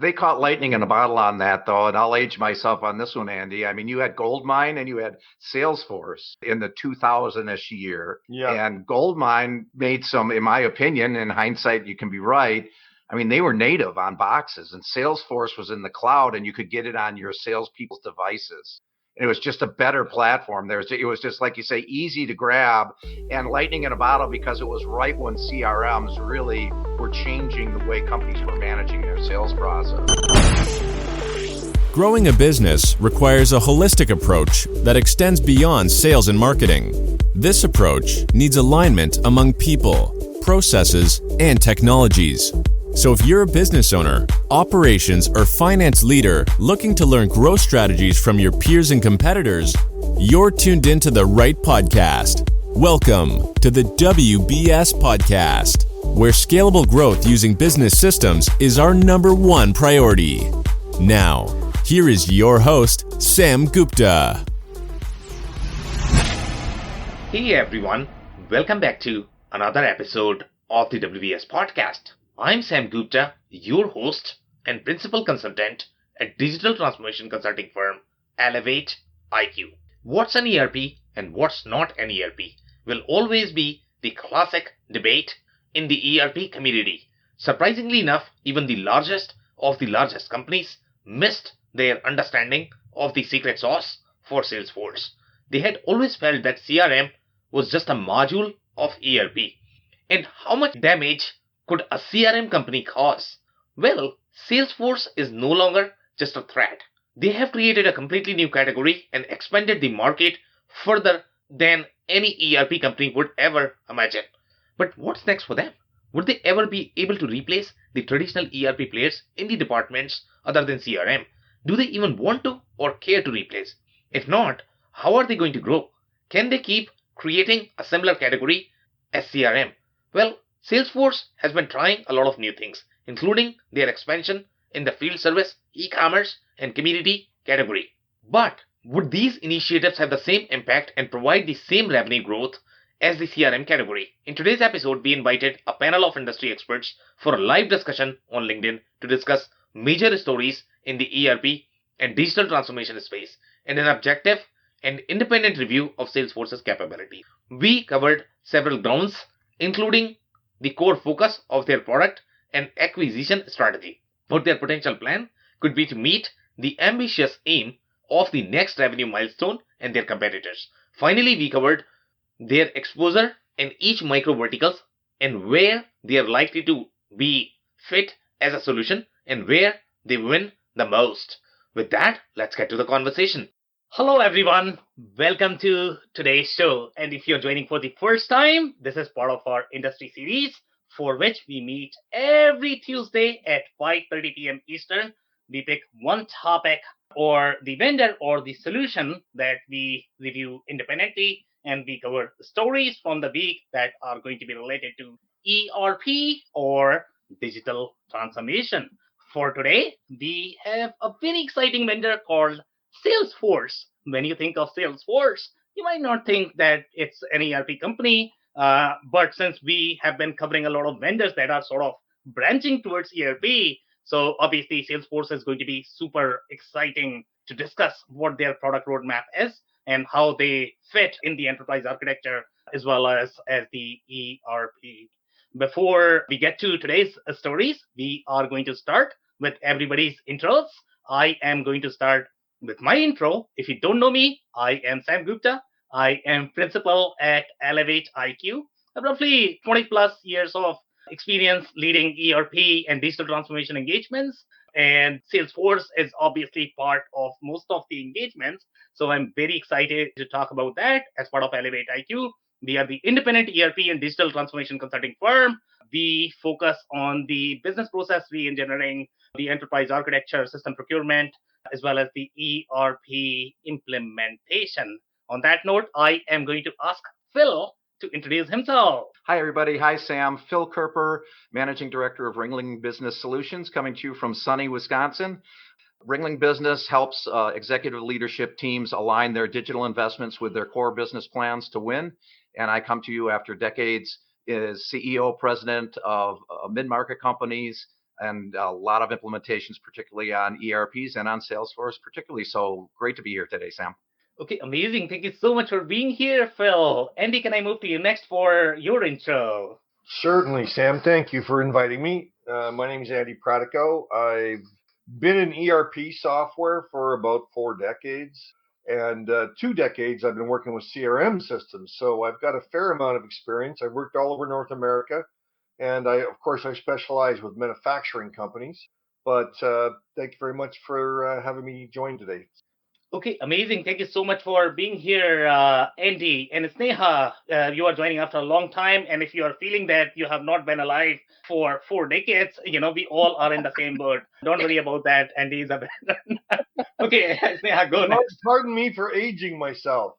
They caught lightning in a bottle on that, though, and I'll age myself on this one, Andy. I mean, you had Goldmine and you had Salesforce in the 2000-ish year. Yeah. And Goldmine made some, in my opinion, in hindsight, you can be right. I mean, they were native on boxes, and Salesforce was in the cloud, and you could get it on your salespeople's devices. And it was just a better platform. It was just, like you say, easy to grab, and lightning in a bottle because it was right when CRMs really were changing the way companies were managing their sales process. Growing a business requires a holistic approach that extends beyond sales and marketing. This approach needs alignment among people, processes, and technologies. So if you're a business owner, operations, or finance leader looking to learn growth strategies from your peers and competitors, you're tuned into the right podcast. Welcome to the WBS Podcast, where scalable growth using business systems is our number one priority. Now, here is your host, Sam Gupta. Hey everyone, welcome back to another episode of the WBS Podcast. I'm Sam Gupta, your host and principal consultant at digital transformation consulting firm Elevate IQ. What's an ERP and what's not an ERP will always be the classic debate in the ERP community. Surprisingly enough, even the largest of the largest companies missed their understanding of the secret sauce for Salesforce. They had always felt that CRM was just a module of ERP. And how much damage could a CRM company cause? Well, Salesforce is no longer just a threat. They have created a completely new category and expanded the market further than any ERP company would ever imagine. But what's next for them? Would they ever be able to replace the traditional ERP players in the departments other than CRM? Do they even want to or care to replace? If not, how are they going to grow? Can they keep creating a similar category as CRM? Well, Salesforce has been trying a lot of new things, including their expansion in the field service, e-commerce, and community category. But would these initiatives have the same impact and provide the same revenue growth as the CRM category? In today's episode, we invited a panel of industry experts for a live discussion on LinkedIn to discuss major stories in the ERP and digital transformation space and an objective and independent review of Salesforce's capability. We covered several grounds, including the core focus of their product and acquisition strategy. What their potential plan could be to meet the ambitious aim of the next revenue milestone and their competitors. Finally, we covered their exposure in each micro verticals and where they are likely to be fit as a solution and where they win the most. With that, let's get to the conversation. Hello everyone, welcome to today's show. And if you're joining for the first time, this is part of our industry series for which we meet every Tuesday at 5:30 p.m. Eastern. We pick one topic or the vendor or the solution that we review independently, and we cover stories from the week that are going to be related to ERP or digital transformation. For today, we have a very exciting vendor called Salesforce. When you think of Salesforce, you might not think that it's an ERP company, but since we have been covering a lot of vendors that are sort of branching towards ERP, so obviously Salesforce is going to be super exciting to discuss what their product roadmap is and how they fit in the enterprise architecture as well as the ERP. Before we get to today's stories, we are going to start with everybody's intros. I am going to start with my intro. If you don't know me, I am Sam Gupta. I am principal at Elevate IQ. I have roughly 20 plus years of experience leading ERP and digital transformation engagements. And Salesforce is obviously part of most of the engagements. So I'm very excited to talk about that as part of Elevate IQ. We are the independent ERP and digital transformation consulting firm. We focus on the business process re-engineering, the enterprise architecture, system procurement, as well as the ERP implementation. On that note, I am going to ask Phil to introduce himself. Hi, everybody. Hi, Sam. Phil Kerper, Managing Director of Ringling Business Solutions, coming to you from sunny Wisconsin. Ringling Business helps executive leadership teams align their digital investments with their core business plans to win. And I come to you after decades as CEO, president of mid-market companies, and a lot of implementations, particularly on ERPs and on Salesforce, particularly. So great to be here today, Sam. Okay, amazing. Thank you so much for being here, Phil. Andy, can I move to you next for your intro? Certainly, Sam. Thank you for inviting me. My name is Andy Pratico. I've been in ERP software for about 4 decades, and 2 decades I've been working with CRM systems. So I've got a fair amount of experience. I've worked all over North America, and of course, I specialize with manufacturing companies. But thank you very much for having me join today. Okay, amazing. Thank you so much for being here, Andy. And Sneha, you are joining after a long time. And if you are feeling that you have not been alive for 4 decades, we all are in the same boat. Don't worry about that. Andy is a veteran. Okay, Sneha, go next. Pardon me for aging myself.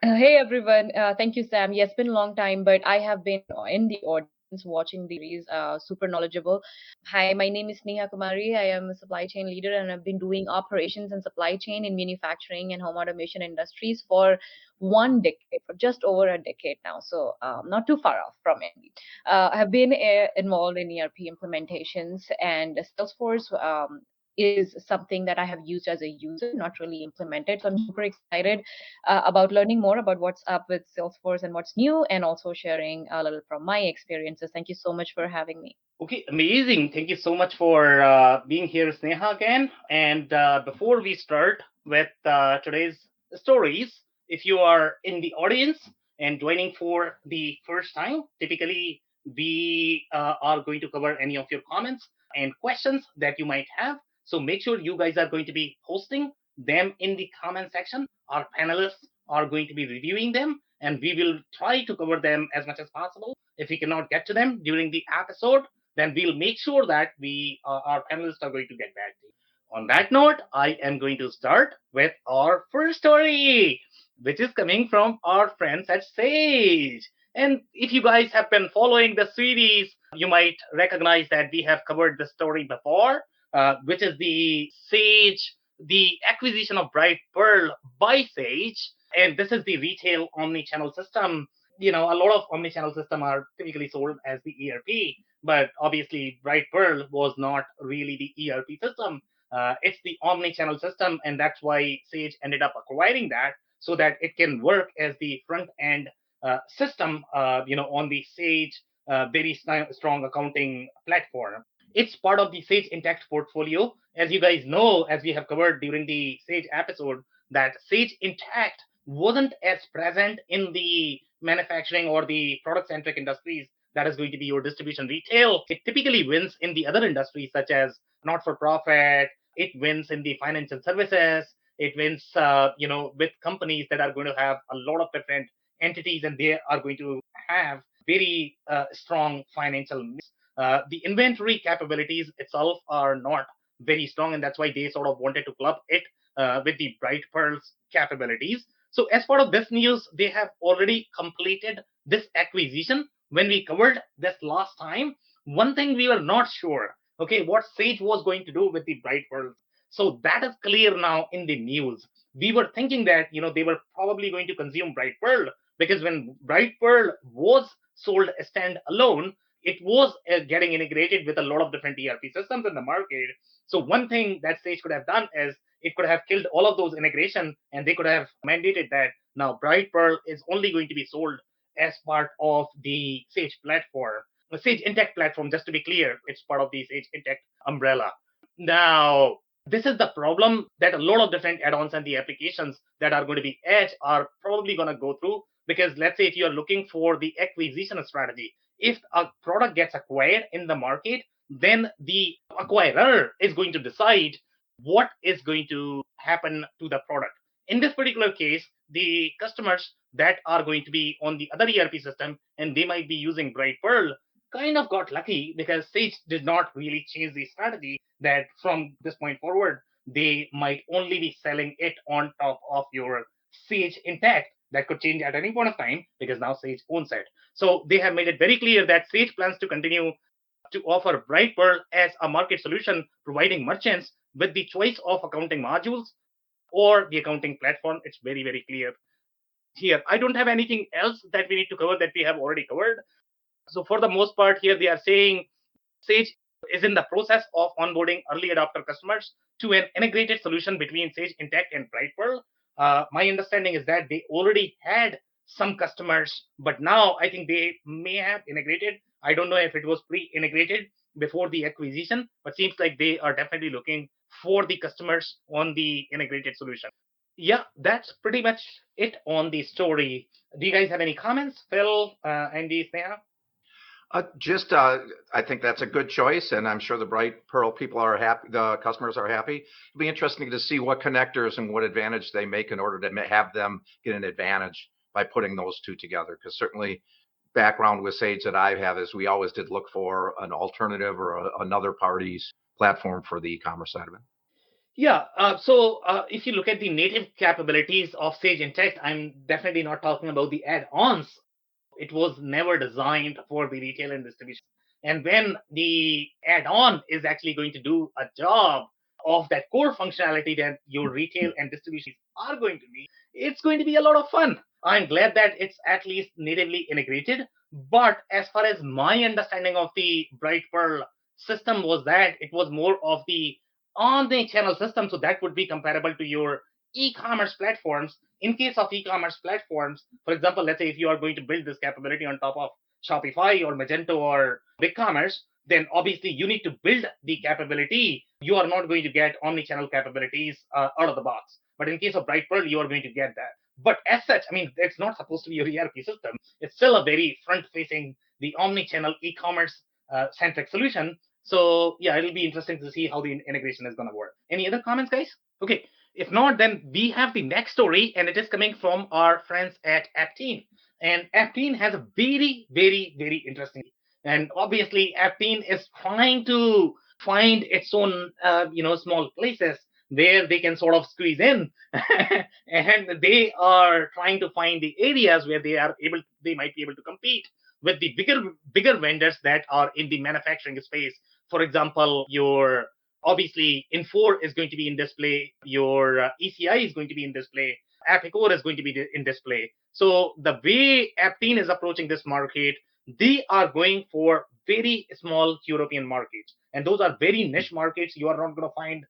Hey everyone, thank you, Sam. Yes, been a long time, but I have been in the audience watching the series, super knowledgeable. Hi, my name is Neha Kumari. I am a supply chain leader and I've been doing operations and supply chain in manufacturing and home automation industries for 1 decade, for just over a decade now. So not too far off from it. I have been involved in ERP implementations and Salesforce. Is something that I have used as a user, not really implemented. So I'm super excited about learning more about what's up with Salesforce and what's new, and also sharing a little from my experiences. Thank you so much for having me. Okay, amazing. Thank you so much for being here, Sneha, again. And before we start with today's stories, if you are in the audience and joining for the first time, typically we are going to cover any of your comments and questions that you might have. So make sure you guys are going to be posting them in the comment section. Our panelists are going to be reviewing them, and we will try to cover them as much as possible. If we cannot get to them during the episode, then we'll make sure that our panelists are going to get back to you. On that note, I am going to start with our first story, which is coming from our friends at Sage. And if you guys have been following the series, you might recognize that we have covered the story before, which is the acquisition of Bright Pearl by Sage. And this is the retail omni-channel system. A lot of omni-channel systems are typically sold as the ERP, but obviously Bright Pearl was not really the ERP system. It's the omni-channel system, and that's why Sage ended up acquiring that so that it can work as the front-end system, on the Sage very strong accounting platform. It's part of the Sage Intacct portfolio. As you guys know, as we have covered during the Sage episode, that Sage Intacct wasn't as present in the manufacturing or the product-centric industries that is going to be your distribution retail. It typically wins in the other industries such as not-for-profit. It wins in the financial services. It wins, with companies that are going to have a lot of different entities, and they are going to have very strong financial mix. The inventory capabilities itself are not very strong, and that's why they sort of wanted to club it with the Bright Pearl's capabilities. So as part of this news, they have already completed this acquisition. When we covered this last time, one thing we were not sure, what Sage was going to do with the Bright Pearl. So that is clear now in the news. We were thinking that, they were probably going to consume Bright Pearl, because when Bright Pearl was sold standalone, it was getting integrated with a lot of different ERP systems in the market. So one thing that Sage could have done is it could have killed all of those integration, and they could have mandated that now Bright Pearl is only going to be sold as part of the Sage platform, the Sage Intacct platform. Just to be clear, it's part of the Sage Intacct umbrella. Now, this is the problem that a lot of different add-ons and the applications that are going to be edge are probably going to go through, because let's say if you are looking for the acquisition strategy, if a product gets acquired in the market, then the acquirer is going to decide what is going to happen to the product. In this particular case, the customers that are going to be on the other ERP system and they might be using Bright Pearl kind of got lucky, because Sage did not really change the strategy that from this point forward, they might only be selling it on top of your Sage Intacct. That could change at any point of time, because now Sage owns it. So they have made it very clear that Sage plans to continue to offer Bright Pearl as a market solution, providing merchants with the choice of accounting modules or the accounting platform. It's very, very clear here. I don't have anything else that we need to cover that we have already covered. So for the most part here, they are saying Sage is in the process of onboarding early adopter customers to an integrated solution between Sage Intacct and Brightpearl. My understanding is that they already had some customers, but now I think they may have integrated. I don't know if it was pre-integrated before the acquisition, but seems like they are definitely looking for the customers on the integrated solution. Yeah, that's pretty much it on the story. Do you guys have any comments, Phil, Andy, Sneha? I think that's a good choice, and I'm sure the Bright Pearl people are happy. The customers are happy. It'll be interesting to see what connectors and what advantage they make in order to have them get an advantage by putting those two together. Because certainly, background with Sage that I have is we always did look for an alternative or another party's platform for the e-commerce side of it. Yeah, so if you look at the native capabilities of Sage Intacct, I'm definitely not talking about the add-ons. It was never designed for the retail and distribution. And when the add-on is actually going to do a job of that core functionality that your retail and distribution are going to be, it's going to be a lot of fun. I'm glad that it's at least natively integrated. But as far as my understanding of the Brightpearl system was that it was more of the on-the-channel system, so that would be comparable to your e-commerce platforms. In case of e-commerce platforms, for example, let's say if you are going to build this capability on top of Shopify or Magento or BigCommerce, then obviously you need to build the capability. You are not going to get omni-channel capabilities out of the box. But in case of Brightpearl, you are going to get that. But as such, I mean, it's not supposed to be your ERP system. It's still a very front-facing, the omni-channel e-commerce centric solution. So yeah, it'll be interesting to see how the integration is going to work. Any other comments, guys? Okay. If not, then we have the next story, and it is coming from our friends at Aptean. And Aptean has a very, very, very interesting. And obviously, Aptean is trying to find its own, small places where they can sort of squeeze in, and they are trying to find the areas where they might be able to compete with the bigger vendors that are in the manufacturing space. For example, your obviously Infor is going to be in display, your ECI is going to be in display, Epicor is going to be in display. So the way Aptean is approaching this market, they are going for very small European markets, and those are very niche markets. You are not going to find,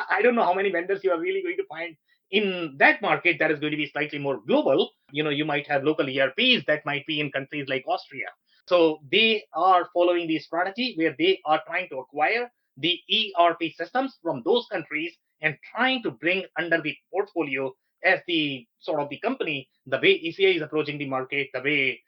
I don't know how many vendors you are really going to find in that market that is going to be slightly more global. You might have local ERPs that might be in countries like Austria. So they are following the strategy where they are trying to acquire the ERP systems from those countries and trying to bring under the portfolio as the sort of the company, the way ECI is approaching the market, the way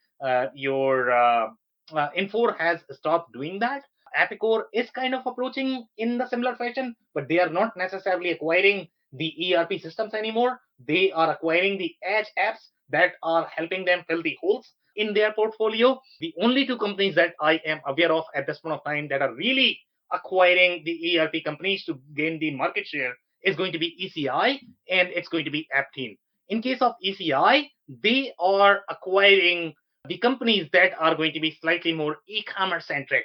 your Infor has stopped doing that. Epicor is kind of approaching in the similar fashion, but they are not necessarily acquiring the ERP systems anymore. They are acquiring the edge apps that are helping them fill the holes in their portfolio. The only two companies that I am aware of at this point of time that are really acquiring the ERP companies to gain the market share is going to be ECI and it's going to be Aptean. In case of ECI, they are acquiring the companies that are going to be slightly more e-commerce centric,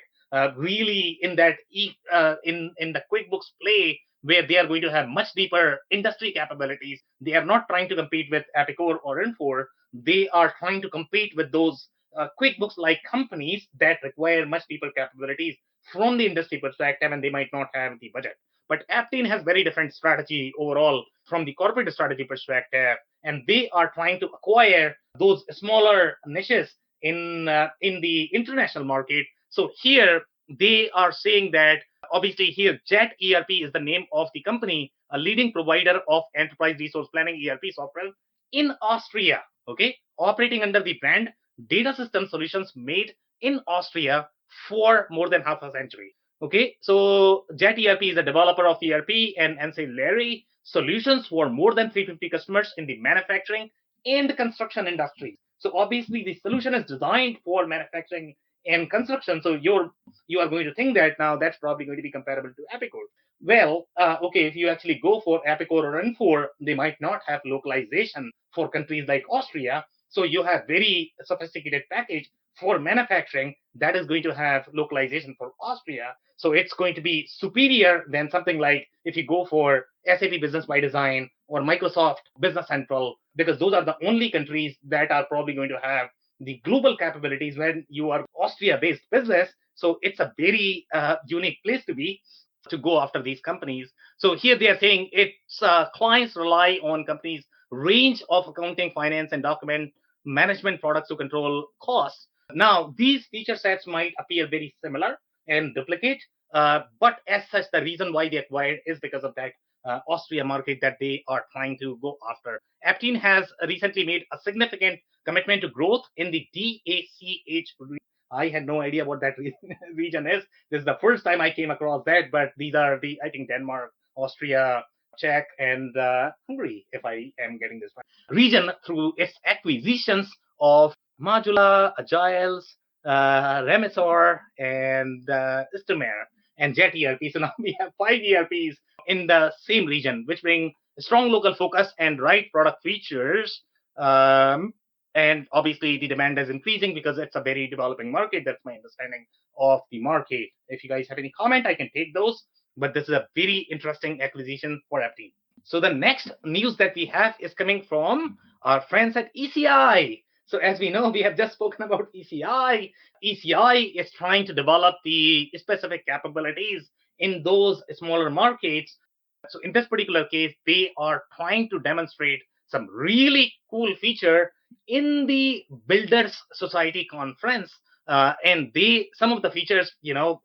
really in that in the QuickBooks play where they are going to have much deeper industry capabilities. They are not trying to compete with Epicor or Infor. They are trying to compete with those QuickBooks-like companies that require much deeper capabilities from the industry perspective, and they might not have the budget. But Aptean has very different strategy overall from the corporate strategy perspective, and they are trying to acquire those smaller niches in the international market. So here they are saying that obviously here Jet ERP is the name of the company, a leading provider of enterprise resource planning ERP software in Austria. Okay, operating under the brand Data System Solutions made in Austria for more than half a century. Okay, so Jet ERP is a developer of ERP and ancillary solutions for more than 350 customers in the manufacturing and construction industry. So obviously the solution is designed for manufacturing and construction. So you are going to think that now that's probably going to be comparable to Epicor. Well, okay, if you actually go for Epicor or Infor, they might not have localization for countries like Austria. So you have very sophisticated package for manufacturing that is going to have localization for Austria. So it's going to be superior than something like if you go for SAP Business by Design or Microsoft Business Central, because those are the only countries that are probably going to have the global capabilities when you are Austria-based business. So it's a very unique place to be to go after these companies. So here they are saying its clients rely on companies' range of accounting, finance, and document management products to control costs. Now, these feature sets might appear very similar and duplicate, but as such, the reason why they acquired is because of that Austria market that they are trying to go after. Aptean has recently made a significant commitment to growth in the DACH region. I had no idea what that region is. This is the first time I came across that, but these are I think, Denmark, Austria, Czech, and Hungary, if I am getting this right. Region through its acquisitions of Majula, Agiles, Remesor, and Istomer and Jet ERP. So now we have 5 ERPs in the same region, which bring strong local focus and right product features. And obviously, the demand is increasing because it's a very developing market. That's my understanding of the market. If you guys have any comment, I can take those. But this is a very interesting acquisition for Aptean. So the next news that we have is coming from our friends at ECI. So as we know, we have just spoken about ECI. ECI is trying to develop the specific capabilities in those smaller markets. So in this particular case, they are trying to demonstrate some really cool feature in the Builders Society conference. And some of the features,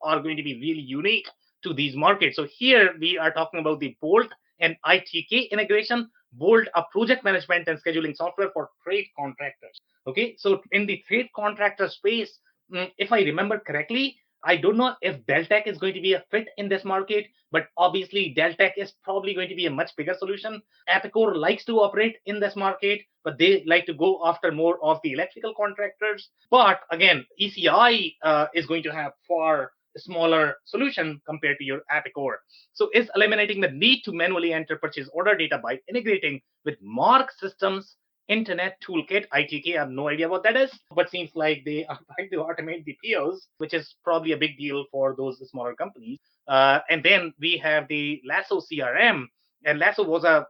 are going to be really unique to these markets. So here we are talking about the Bolt and ITK integration. Bolt, a project management and scheduling software for trade contractors. Okay, so in the trade contractor space, if I remember correctly, I don't know if Deltek is going to be a fit in this market, but obviously Deltek is probably going to be a much bigger solution. Epicor likes to operate in this market, but they like to go after more of the electrical contractors. But again, ECI is going to have far smaller solution compared to your Epicor. So is eliminating the need to manually enter purchase order data by integrating with Mark Systems Internet Toolkit, ITK. I have no idea what that is, but seems like they are trying to automate the POs, which is probably a big deal for those smaller companies. And then we have the Lasso CRM, and Lasso was a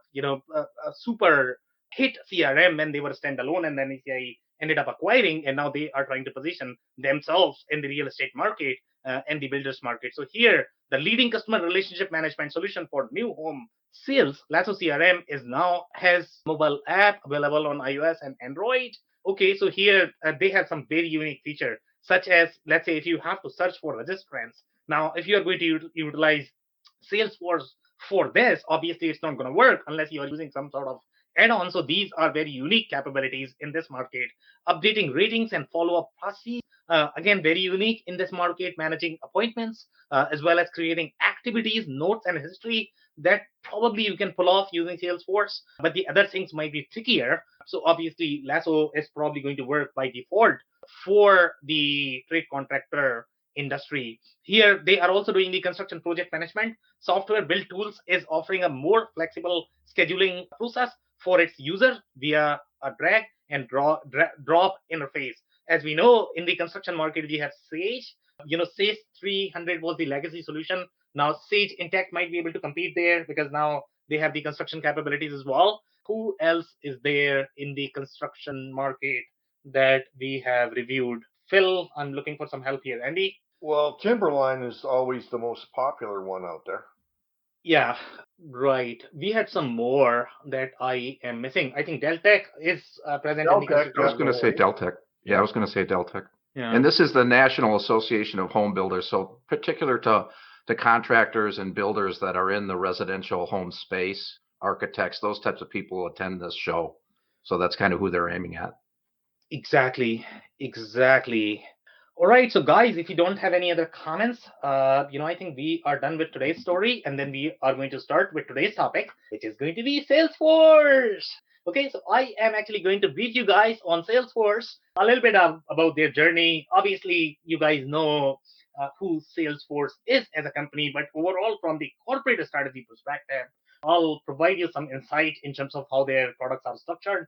super hit CRM when they were standalone, and then ECI ended up acquiring, and now they are trying to position themselves in the real estate market and the builders market. So here, the leading customer relationship management solution for new home sales, Lasso CRM has mobile app available on iOS and Android. Okay, so here they have some very unique feature, such as, let's say, if you have to search for registrants. Now, if you are going to utilize Salesforce for this, obviously it's not going to work unless you are using some sort of add-on. So these are very unique capabilities in this market. Updating ratings and follow-up processes, again, very unique in this market. Managing appointments, as well as creating activities, notes, and history that probably you can pull off using Salesforce, but the other things might be trickier. So obviously, Lasso is probably going to work by default for the trade contractor industry. Here, they are also doing the construction project management. Software Build Tools is offering a more flexible scheduling process for its user via a drag and drop interface. As we know, in the construction market, we have Sage. Sage 300 was the legacy solution. Now, Sage Intacct might be able to compete there because now they have the construction capabilities as well. Who else is there in the construction market that we have reviewed? Phil, I'm looking for some help here. Andy? Well, Timberline is always the most popular one out there. Yeah, right. We had some more that I am missing. I think Deltek is present in the construction. I was going to say Deltek. Yeah, I was going to say Deltek. Yeah. And this is the National Association of Home Builders, so particular to contractors and builders that are in the residential home space, architects, those types of people attend this show. So that's kind of who they're aiming at. Exactly. All right, so guys, if you don't have any other comments, I think we are done with today's story, and then we are going to start with today's topic, which is going to be Salesforce. Okay, so I am actually going to brief you guys on Salesforce, a little bit about their journey. Obviously, you guys know who Salesforce is as a company, but overall, from the corporate strategy perspective, I'll provide you some insight in terms of how their products are structured,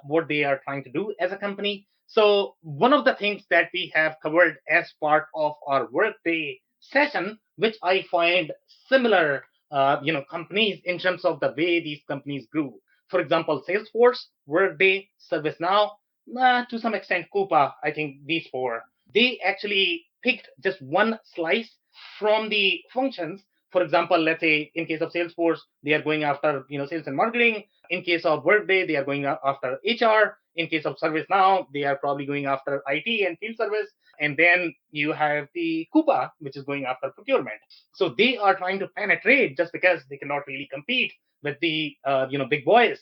what they are trying to do as a company. So one of the things that we have covered as part of our Workday session, which I find similar, companies in terms of the way these companies grew. For example, Salesforce, Workday, ServiceNow, To some extent, Coupa, I think these four, they actually picked just one slice from the functions. For example, let's say in case of Salesforce, they are going after sales and marketing. In case of Workday, they are going after HR. In case of ServiceNow, they are probably going after IT and field service. And then you have the Coupa, which is going after procurement. So they are trying to penetrate just because they cannot really compete with the big boys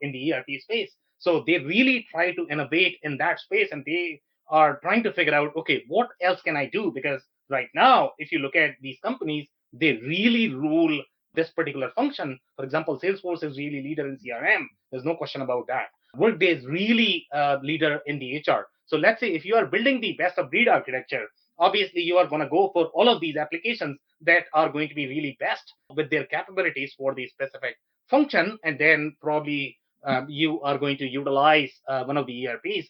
in the ERP space. So they really try to innovate in that space, and they are trying to figure out, okay, what else can I do? Because right now, if you look at these companies, they really rule this particular function. For example, Salesforce is really leader in CRM. There's no question about that. Workday is really leader in the HR. So let's say if you are building the best of breed architecture, obviously you are going to go for all of these applications that are going to be really best with their capabilities for the specific function, and then probably you are going to utilize one of the ERPs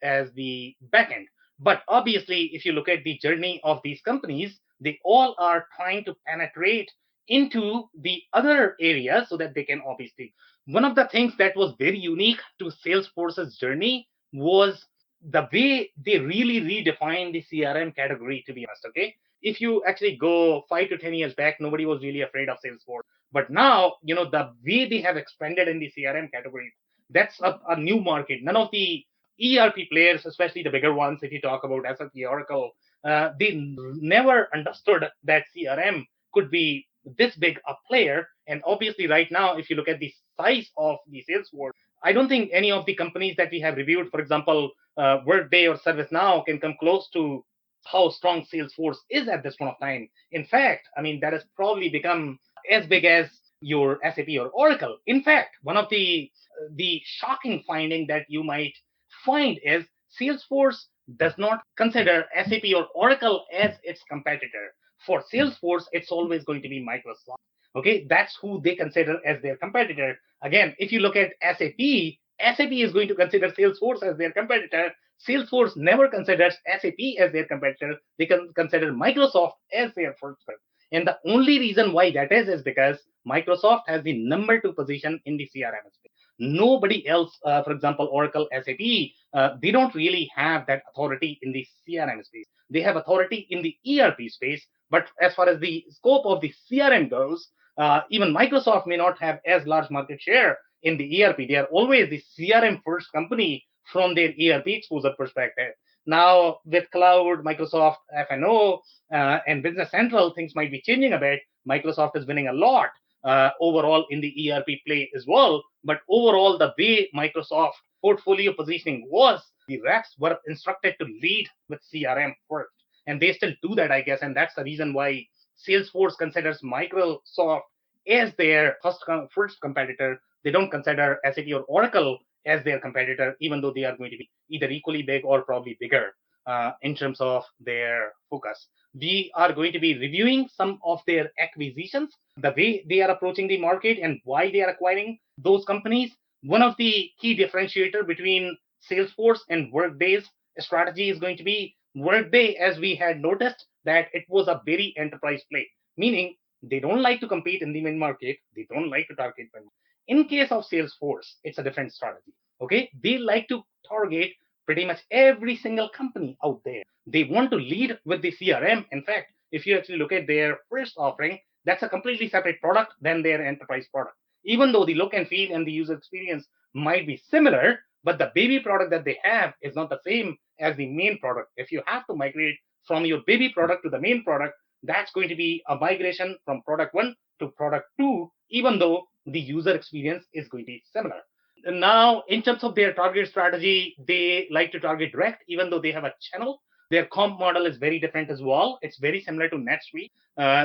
as the backend. But obviously, if you look at the journey of these companies, they all are trying to penetrate into the other areas so that they can obviously. One of the things that was very unique to Salesforce's journey was the way they really redefined the CRM category, to be honest. Okay. If you actually go 5 to 10 years back, nobody was really afraid of Salesforce. But now, the way they have expanded in the CRM category, that's a new market. None of the ERP players, especially the bigger ones, if you talk about SAP, Oracle, they never understood that CRM could be this big a player. And obviously, right now, if you look at the size of the Salesforce, I don't think any of the companies that we have reviewed, for example, Workday or ServiceNow, can come close to how strong Salesforce is at this point of time. In fact, I mean, that has probably become as big as your SAP or Oracle. In fact, one of the shocking finding that you might find is Salesforce does not consider SAP or Oracle as its competitor. For Salesforce, it's always going to be Microsoft. Okay, that's who they consider as their competitor. Again, if you look at SAP is going to consider Salesforce as their competitor. Salesforce never considers SAP as their competitor. They can consider Microsoft as their first. And the only reason why that is because Microsoft has the number 2 position in the CRM space. Nobody else, for example, Oracle, SAP, they don't really have that authority in the CRM space. They have authority in the ERP space, but as far as the scope of the CRM goes, even Microsoft may not have as large market share in the ERP. They are always the CRM first company from their ERP exposure perspective. Now, with cloud, Microsoft F&O, and Business Central, things might be changing a bit. Microsoft is winning a lot overall in the ERP play as well. But overall, the way Microsoft portfolio positioning was, the reps were instructed to lead with CRM first. And they still do that, I guess. And that's the reason why Salesforce considers Microsoft as their first competitor. They don't consider SAP or Oracle as their competitor, even though they are going to be either equally big or probably bigger in terms of their focus. We are going to be reviewing some of their acquisitions, the way they are approaching the market and why they are acquiring those companies. One of the key differentiator between Salesforce and Workday's strategy is going to be Workday, as we had noticed, that it was a very enterprise play, meaning they don't like to compete in the mid market. They don't like to target mid. In case of Salesforce, it's a different strategy. Okay, they like to target pretty much every single company out there. They want to lead with the CRM. In fact, if you actually look at their first offering, that's a completely separate product than their enterprise product. Even though the look and feel and the user experience might be similar, but the baby product that they have is not the same as the main product. If you have to migrate from your baby product to the main product, that's going to be a migration from product 1 to product 2, even though the user experience is going to be similar. Now, in terms of their target strategy, they like to target direct, even though they have a channel. Their comp model is very different as well. It's very similar to NetSuite,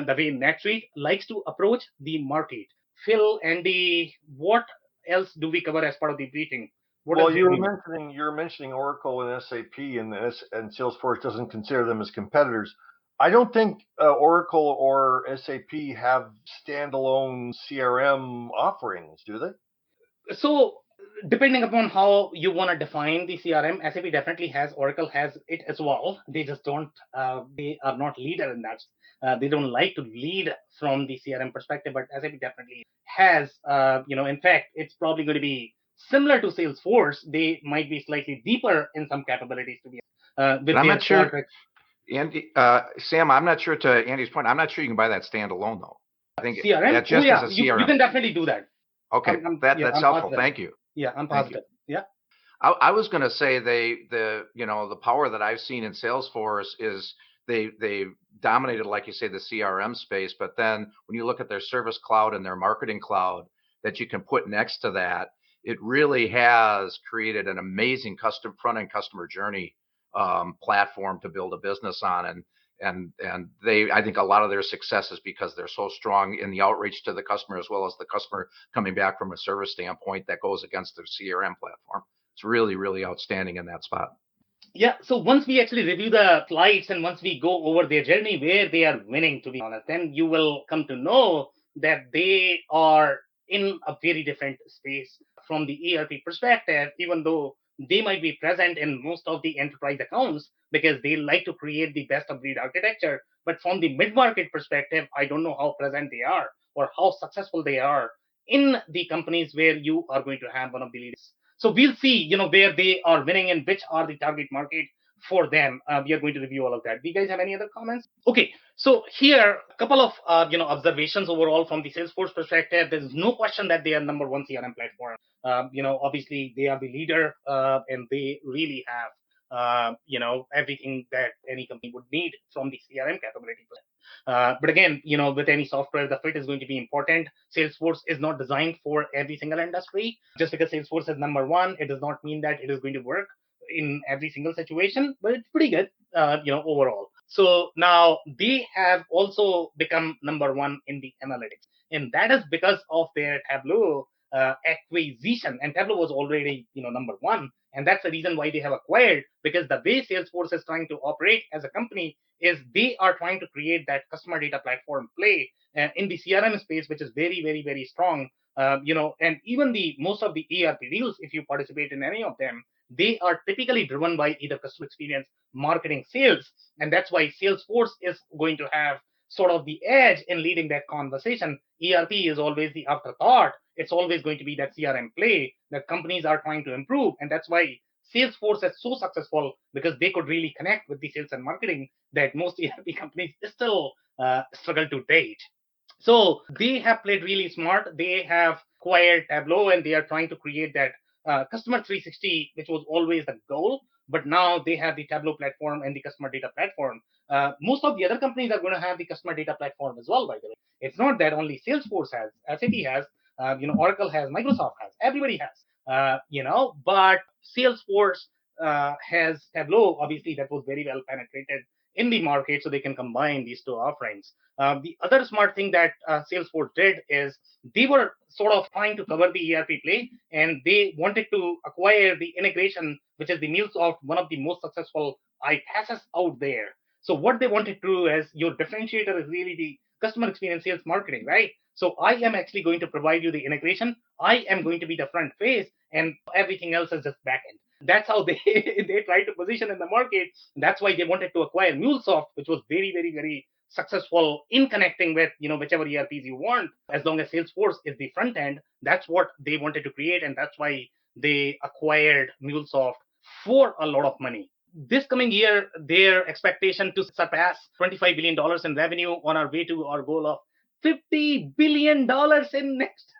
the way NetSuite likes to approach the market. Phil, Andy, what else do we cover as part of the briefing? Well, you're mentioning Oracle and SAP, and Salesforce doesn't consider them as competitors. I don't think Oracle or SAP have standalone CRM offerings, do they? So, depending upon how you want to define the CRM, SAP definitely has, Oracle has it as well. They just don't, they are not leader in that. They don't like to lead from the CRM perspective, but SAP definitely has, in fact, it's probably going to be similar to Salesforce, they might be slightly deeper in some capabilities to be with I'm their not sure, quadric. Andy, Sam, I'm not sure, to Andy's point, I'm not sure you can buy that standalone though. I think CRM. that Oh just as yeah, a you CRM. can definitely do that. Okay, that's I'm helpful. positive. Thank you. Yeah, I'm Thank you. positive. Yeah. I was going to say the power that I've seen in Salesforce is they dominated, like you say, the CRM space, but then when you look at their Service Cloud and their Marketing Cloud that you can put next to that, it really has created an amazing custom front end customer journey platform to build a business on, and I think a lot of their success is because they're so strong in the outreach to the customer as well as the customer coming back from a service standpoint that goes against their CRM platform. It's really, really outstanding in that spot. Yeah, so once we actually review the flights and once we go over their journey where they are winning, to be honest, then you will come to know that they are in a very different space from the ERP perspective, even though they might be present in most of the enterprise accounts because they like to create the best of breed architecture. But from the mid market perspective, I don't know how present they are or how successful they are in the companies where you are going to have one of the leaders. So we'll see, where they are winning and which are the target market for them. We are going to review all of that. Do you guys have any other comments? Okay, so here a couple of observations overall from the Salesforce perspective. There's no question that they are number one CRM platform. Obviously they are the leader, and they really have everything that any company would need from the CRM capability. But again, with any software, the fit is going to be important. Salesforce is not designed for every single industry. Just because Salesforce is number one, it does not mean that it is going to work in every single situation, but it's pretty good, overall. So now they have also become number one in the analytics, and that is because of their Tableau acquisition. And Tableau was already, number one, and that's the reason why they have acquired. Because the way Salesforce is trying to operate as a company is they are trying to create that customer data platform play in the CRM space, which is very, very, very strong. And even the most of the ERP deals, if you participate in any of them, they are typically driven by either customer experience, marketing, sales, and that's why Salesforce is going to have sort of the edge in leading that conversation. ERP is always the afterthought. It's always going to be that CRM play that companies are trying to improve, and that's why Salesforce is so successful, because they could really connect with the sales and marketing that most ERP companies still struggle to date. So they have played really smart. They have acquired Tableau and they are trying to create that customer 360, which was always the goal. But now they have the Tableau platform and the customer data platform. Most of the other companies are going to have the customer data platform as well, by the way. It's not that only Salesforce has, SAP has, Oracle has, Microsoft has, everybody has, but Salesforce has Tableau, obviously, that was very well penetrated in the market, so they can combine these two offerings. The other smart thing that Salesforce did is they were sort of trying to cover the ERP play, and they wanted to acquire the integration, which is the MuleSoft, one of the most successful iPaaS out there. So what they wanted to do is your differentiator is really the customer experience sales marketing, right? So I am actually going to provide you the integration. I am going to be the front face, and everything else is just backend. That's how they they try to position in the market. That's why they wanted to acquire MuleSoft, which was very, very, very successful in connecting with whichever ERPs you want. As long as Salesforce is the front end, that's what they wanted to create, and that's why they acquired MuleSoft for a lot of money. This coming year, their expectation to surpass $25 billion in revenue on our way to our goal of $50 billion in next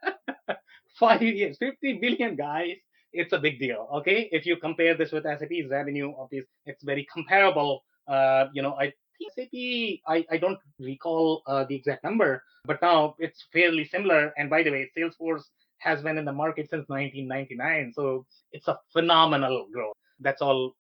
5 years. 50 billion, guys. It's a big deal. Okay. If you compare this with SAP's revenue, obviously, it's very comparable. I think SAP, I don't recall the exact number, but now it's fairly similar. And by the way, Salesforce has been in the market since 1999. So it's a phenomenal growth. That's all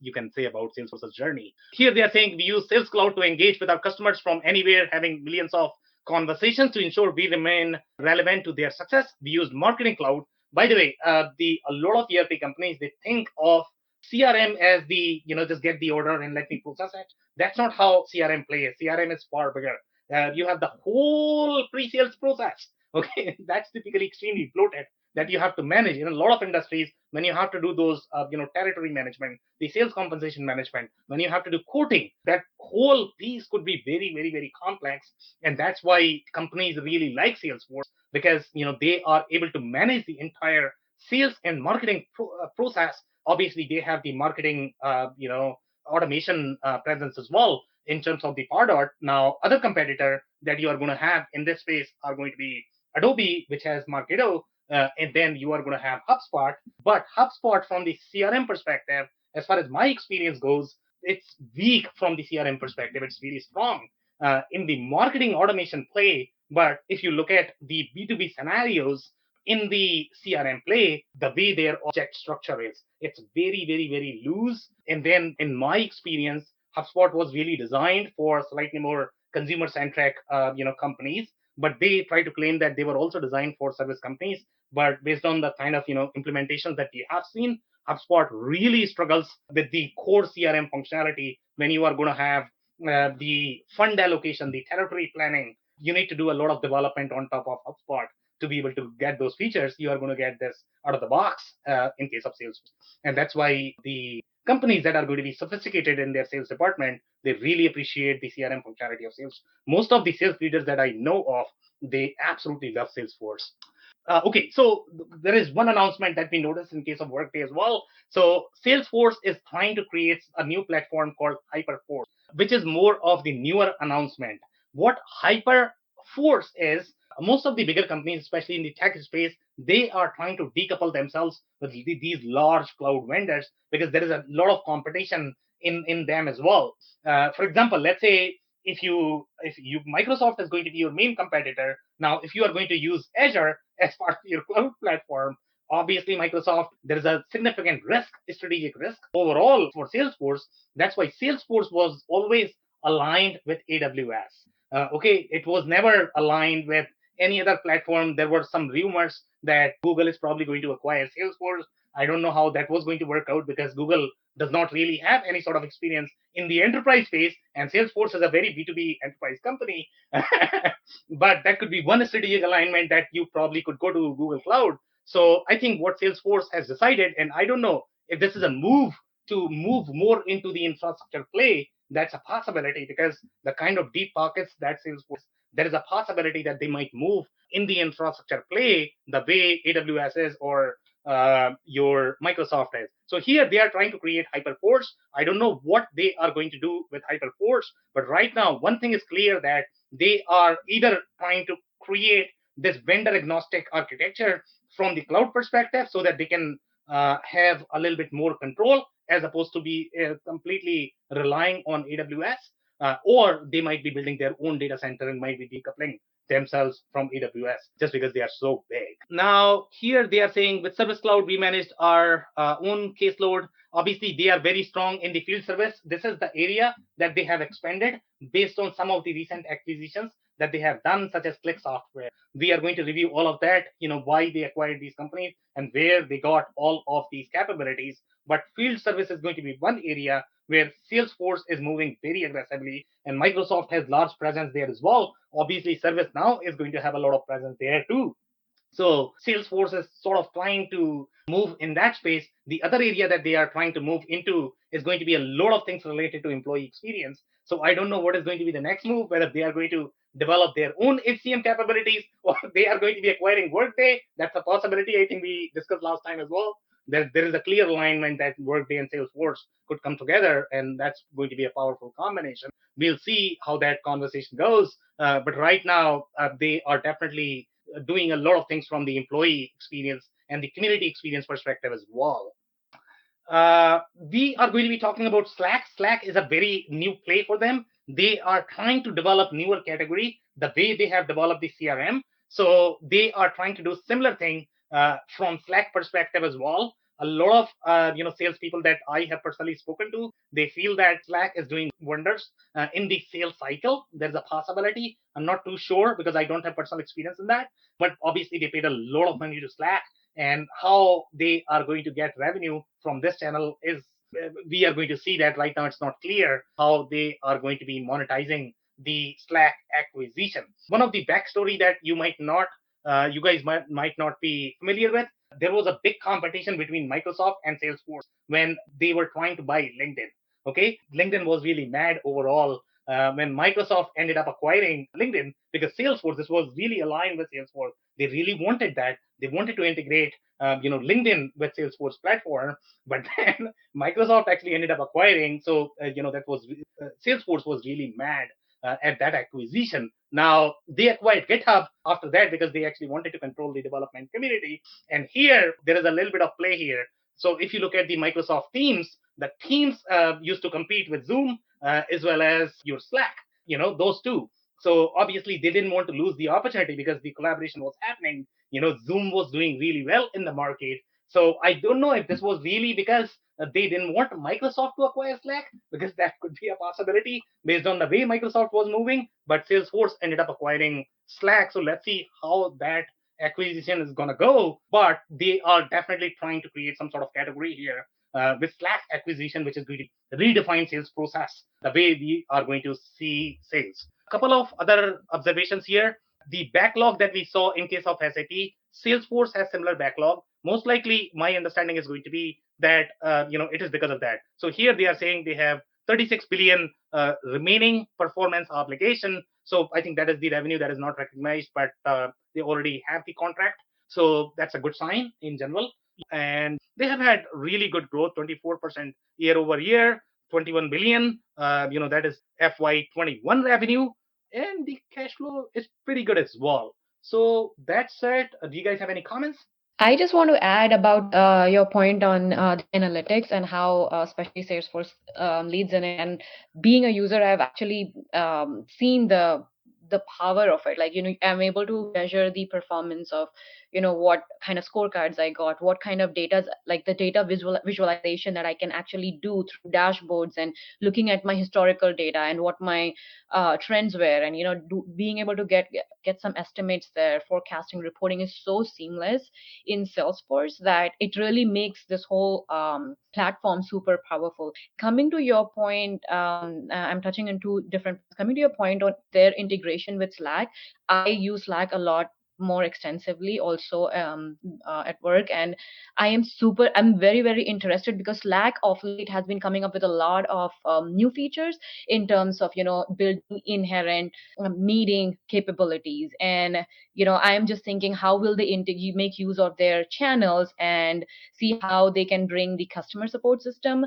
you can say about Salesforce's journey. Here they are saying we use Sales Cloud to engage with our customers from anywhere, having millions of conversations to ensure we remain relevant to their success. We use Marketing Cloud. By the way, a lot of ERP companies, they think of CRM as the, just get the order and let me process it. That's not how CRM plays. CRM is far bigger. You have the whole pre-sales process. Okay, that's typically extremely bloated that you have to manage in a lot of industries. When you have to do those, territory management, the sales compensation management, when you have to do quoting, that whole piece could be very, very, very complex. And that's why companies really like Salesforce, because, they are able to manage the entire sales and marketing process, obviously they have the marketing, automation presence as well in terms of the Pardot. Now, other competitor that you are going to have in this space are going to be Adobe, which has Marketo, and then you are going to have HubSpot. But HubSpot, from the CRM perspective, as far as my experience goes, it's weak from the CRM perspective. It's really strong in the marketing automation play. But if you look at the B2B scenarios in the CRM play, the way their object structure is, it's very, very, very loose. And then in my experience, HubSpot was really designed for slightly more consumer-centric, companies. But they try to claim that they were also designed for service companies. But based on the kind of implementations that we have seen, HubSpot really struggles with the core CRM functionality when you are going to have the fund allocation, the territory planning. You need to do a lot of development on top of HubSpot to be able to get those features. You are going to get this out of the box in case of Salesforce. And that's why the companies that are going to be sophisticated in their sales department, they really appreciate the CRM functionality of sales. Most of the sales leaders that I know of, they absolutely love Salesforce. Okay, so there is one announcement that we noticed in case of Workday as well. So Salesforce is trying to create a new platform called Hyperforce, which is more of the newer announcement. What Hyperforce is, most of the bigger companies, especially in the tech space, they are trying to decouple themselves with these large cloud vendors because there is a lot of competition in them as well. For example, let's say if Microsoft is going to be your main competitor, now if you are going to use Azure as part of your cloud platform, obviously Microsoft, there is a significant risk, strategic risk overall for Salesforce. That's why Salesforce was always aligned with AWS. Okay, it was never aligned with any other platform. There were some rumors that Google is probably going to acquire Salesforce. I don't know how that was going to work out because Google does not really have any sort of experience in the enterprise space, and Salesforce is a very B2B enterprise company. But that could be one strategic alignment that you probably could go to Google Cloud. So I think what Salesforce has decided, and I don't know if this is a move to move more into the infrastructure play, that's a possibility because the kind of deep pockets that Salesforce, there is a possibility that they might move in the infrastructure play the way AWS is or your Microsoft is. So here they are trying to create Hyperforce. I don't know what they are going to do with Hyperforce, but right now one thing is clear that they are either trying to create this vendor agnostic architecture from the cloud perspective so that they can have a little bit more control as opposed to be completely relying on AWS, or they might be building their own data center and might be decoupling themselves from AWS just because they are so big. Now, here they are saying with Service Cloud, we managed our own caseload. Obviously, they are very strong in the field service. This is the area that they have expanded based on some of the recent acquisitions that they have done, such as Click Software. We are going to review all of that, why they acquired these companies and where they got all of these capabilities. But field service is going to be one area where Salesforce is moving very aggressively, and Microsoft has large presence there as well. Obviously, ServiceNow is going to have a lot of presence there too. So Salesforce is sort of trying to move in that space. The other area that they are trying to move into is going to be a lot of things related to employee experience. So I don't know what is going to be the next move, whether they are going to develop their own HCM capabilities or they are going to be acquiring Workday. That's a possibility. I think we discussed last time as well. There is a clear alignment that Workday and Salesforce could come together, and that's going to be a powerful combination. We'll see how that conversation goes. But right now, they are definitely doing a lot of things from the employee experience and the community experience perspective as well. We are going to be talking about Slack. Slack is a very new play for them. They are trying to develop newer category the way they have developed the CRM. So they are trying to do similar thing from Slack perspective as well. A lot of salespeople that I have personally spoken to, they feel that Slack is doing wonders in the sales cycle. There's a possibility. I'm not too sure because I don't have personal experience in that. But obviously, they paid a lot of money to Slack, and how they are going to get revenue from this channel is we are going to see that right now. It's not clear how they are going to be monetizing the Slack acquisition. One of the backstory that you guys might not be familiar with. There was a big competition between Microsoft and Salesforce when they were trying to buy LinkedIn. Okay, LinkedIn was really mad overall when Microsoft ended up acquiring LinkedIn, because Salesforce, this was really aligned with Salesforce. They really wanted that. They wanted to integrate, LinkedIn with Salesforce platform, but then Microsoft actually ended up acquiring. So, that was Salesforce was really mad at that acquisition. Now they acquired GitHub after that because they actually wanted to control the development community. And here there is a little bit of play here. So if you look at the Microsoft Teams, the Teams used to compete with Zoom as well as your Slack. Those two. So obviously they didn't want to lose the opportunity because the collaboration was happening. Zoom was doing really well in the market. So I don't know if this was really because they didn't want Microsoft to acquire Slack, because that could be a possibility based on the way Microsoft was moving. But Salesforce ended up acquiring Slack. So let's see how that acquisition is going to go. But they are definitely trying to create some sort of category here with Slack acquisition, which is going to redefine sales process, the way we are going to see sales. A couple of other observations here. The backlog that we saw in case of SAP, Salesforce has similar backlog. Most likely, my understanding is going to be that it is because of that. So here they are saying they have 36 billion remaining performance obligation. So I think that is the revenue that is not recognized, but they already have the contract. So that's a good sign in general. And they have had really good growth, 24% year over year, 21 billion. That is FY21 revenue, and the cash flow is pretty good as well. So that said, do you guys have any comments? I just want to add about your point on the analytics and how especially Salesforce leads in it. And being a user, I've actually seen the power of it. Like, I'm able to measure the performance of, what kind of scorecards I got, what kind of data, like the data visualization that I can actually do through dashboards and looking at my historical data and what my trends were, and being able to get some estimates there. Forecasting, reporting is so seamless in Salesforce that it really makes this whole platform super powerful. Coming to your point, I'm touching on two different. Coming to your point on their integration with Slack, I use Slack a lot more extensively also at work, and I'm very, very interested because Slack of late has been coming up with a lot of new features in terms of building inherent meeting capabilities. And I'm just thinking, how will they make use of their channels and see how they can bring the customer support system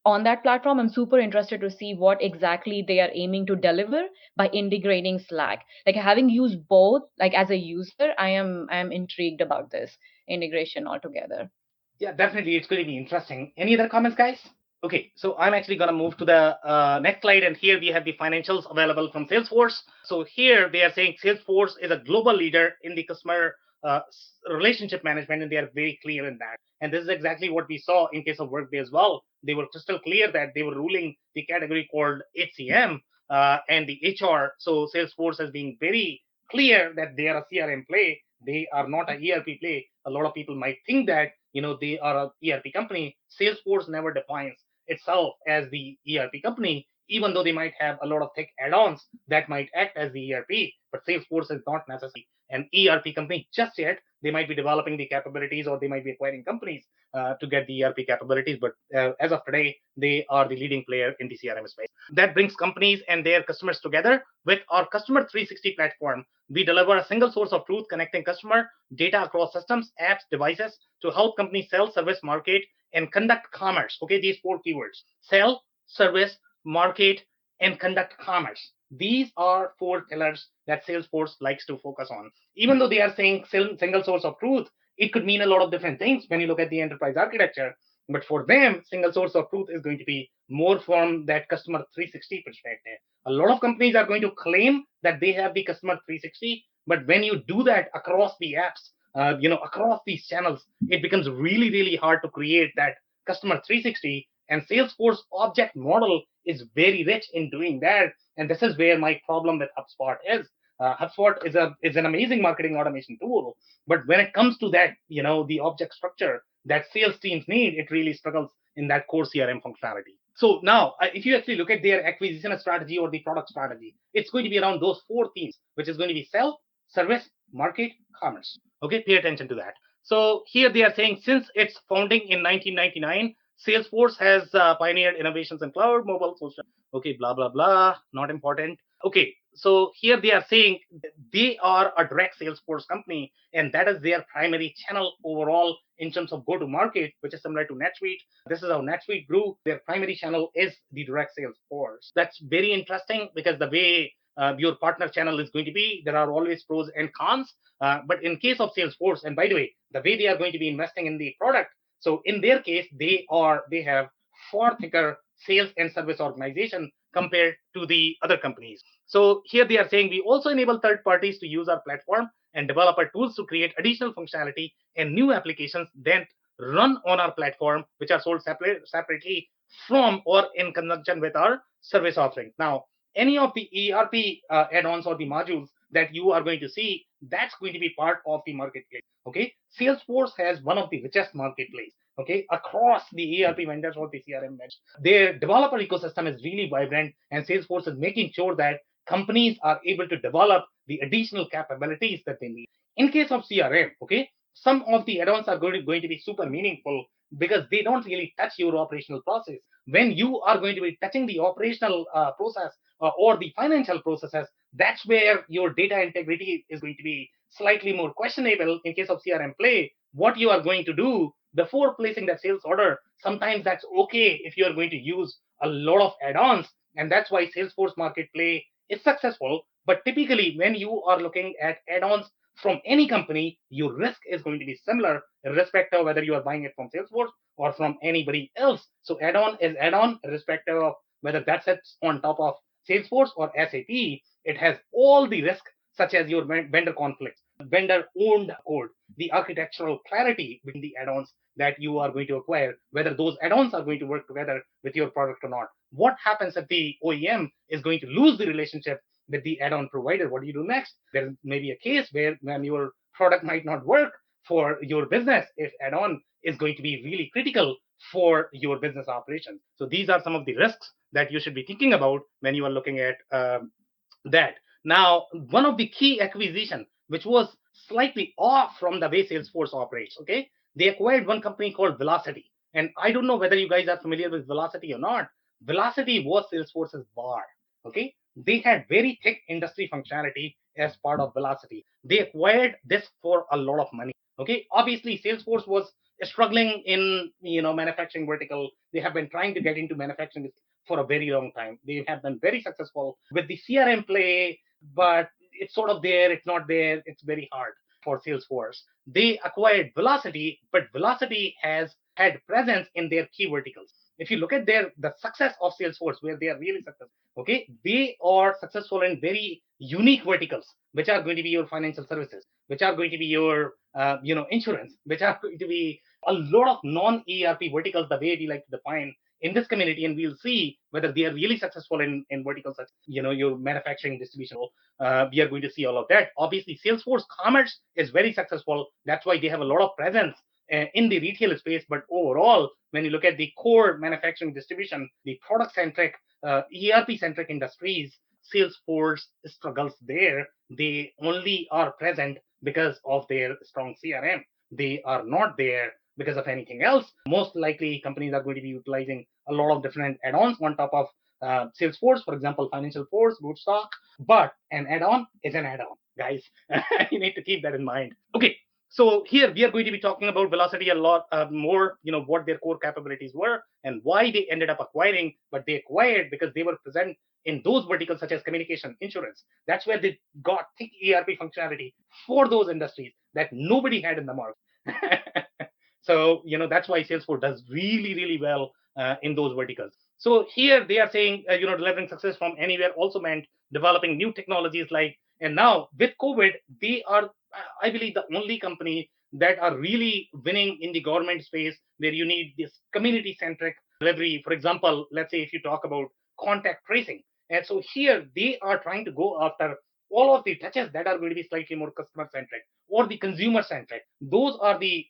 on that platform. I'm super interested to see what exactly they are aiming to deliver by integrating Slack. Like, having used both, like as a user, I am intrigued about this integration altogether. Yeah, definitely. It's going to be interesting. Any other comments, guys? Okay, so I'm actually going to move to the next slide, and here we have the financials available from Salesforce. So here they are saying Salesforce is a global leader in the customer relationship management, and they are very clear in that. And this is exactly what we saw in case of Workday as well. They were crystal clear that they were ruling the category called HCM and the HR. So Salesforce has been very clear that they are a CRM play. They are not an ERP play. A lot of people might think that they are an ERP company. Salesforce never defines itself as the ERP company, even though they might have a lot of tech add-ons that might act as the ERP. But Salesforce is not necessarily an ERP company just yet. They might be developing the capabilities, or they might be acquiring companies to get the ERP capabilities. But as of today, they are the leading player in the CRM space. That brings companies and their customers together. With our Customer 360 platform, we deliver a single source of truth connecting customer data across systems, apps, devices to help companies sell, service, market, and conduct commerce. Okay, these 4 keywords: sell, service, market, and conduct commerce. These are 4 pillars that Salesforce likes to focus on. Even though they are saying single source of truth, it could mean a lot of different things when you look at the enterprise architecture. But for them, single source of truth is going to be more from that customer 360 perspective. A lot of companies are going to claim that they have the customer 360, but when you do that across the apps, across these channels, it becomes really, really hard to create that customer 360. And Salesforce object model is very rich in doing that. And this is where my problem with HubSpot is. HubSpot is an amazing marketing automation tool, but when it comes to that, the object structure that sales teams need, it really struggles in that core CRM functionality. So now, if you actually look at their acquisition strategy or the product strategy, it's going to be around those 4 themes, which is going to be sell, service, market, commerce. Okay, pay attention to that. So here they are saying, since its founding in 1999, Salesforce has pioneered innovations in cloud, mobile, social. Okay, blah, blah, blah. Not important. Okay, so here they are saying they are a direct Salesforce company, and that is their primary channel overall in terms of go to market, which is similar to NetSuite. This is how NetSuite grew. Their primary channel is the direct sales force. That's very interesting because the way your partner channel is going to be, there are always pros and cons. But in case of Salesforce, and by the way, the way they are going to be investing in the product, so in their case, they have far thicker sales and service organization compared to the other companies. So here they are saying we also enable third parties to use our platform and develop our tools to create additional functionality and new applications that run on our platform, which are sold separately from or in conjunction with our service offering. Now, any of the ERP add-ons or the modules that you are going to see, that's going to be part of the marketplace. Okay, Salesforce has one of the richest marketplace. Okay, across the ERP vendors or the CRM vendors, their developer ecosystem is really vibrant, and Salesforce is making sure that companies are able to develop the additional capabilities that they need. In case of CRM, okay, some of the add-ons are going to be super meaningful because they don't really touch your operational process. When you are going to be touching the operational process or the financial processes, that's where your data integrity is going to be slightly more questionable. In case of CRM play, what you are going to do before placing that sales order, sometimes that's okay if you are going to use a lot of add-ons, and that's why Salesforce market play is successful. But typically, when you are looking at add-ons from any company, your risk is going to be similar, irrespective of whether you are buying it from Salesforce or from anybody else. So add-on is add-on, irrespective of whether that sits on top of Salesforce or SAP. It has all the risk, such as your vendor conflicts, vendor-owned code, the architectural clarity between the add-ons that you are going to acquire, whether those add-ons are going to work together with your product or not. What happens if the OEM is going to lose the relationship with the add-on provider? What do you do next? There may be a case where when your product might not work for your business if add-on is going to be really critical for your business operation. So these are some of the risks that you should be thinking about when you are looking at that. Now, one of the key acquisition, which was slightly off from the way Salesforce operates, okay, they acquired one company called Velocity. And I don't know whether you guys are familiar with Velocity or not. Velocity was Salesforce's bar, okay. They had very thick industry functionality as part of Velocity. They acquired this for a lot of money, okay. Obviously, Salesforce was struggling in manufacturing vertical. They have been trying to get into manufacturing for a very long time. They have been very successful with the CRM play, but it's sort of there, it's not there, it's very hard for Salesforce. They acquired Velocity, but Velocity has had presence in their key verticals. If you look at the success of Salesforce, where they are really successful, okay, they are successful in very unique verticals, which are going to be your financial services, which are going to be your insurance, which are going to be a lot of non-ERP verticals, the way we like to define in this community, and we'll see whether they are really successful in verticals such your manufacturing, distribution. We are going to see all of that. Obviously, Salesforce Commerce is very successful. That's why they have a lot of presence in the retail space. But overall, when you look at the core manufacturing, distribution, the product centric, ERP centric industries, Salesforce struggles there. They only are present because of their strong CRM. They are not there because of anything else. Most likely, companies are going to be utilizing a lot of different add-ons on top of Salesforce, for example, Financial Force, Goodstock. But an add-on is an add-on, guys. You need to keep that in mind. Okay, so here we are going to be talking about Velocity a lot more, what their core capabilities were and why they ended up acquiring, but they acquired because they were present in those verticals such as communication, insurance. That's where they got thick ERP functionality for those industries that nobody had in the market. So, that's why Salesforce does really, really well in those verticals. So here they are saying, delivering success from anywhere also meant developing new technologies and now with COVID, they are, I believe, the only company that are really winning in the government space where you need this community-centric delivery. For example, let's say if you talk about contact tracing. And so here they are trying to go after all of the touches that are going to be slightly more customer-centric or the consumer-centric. Those are the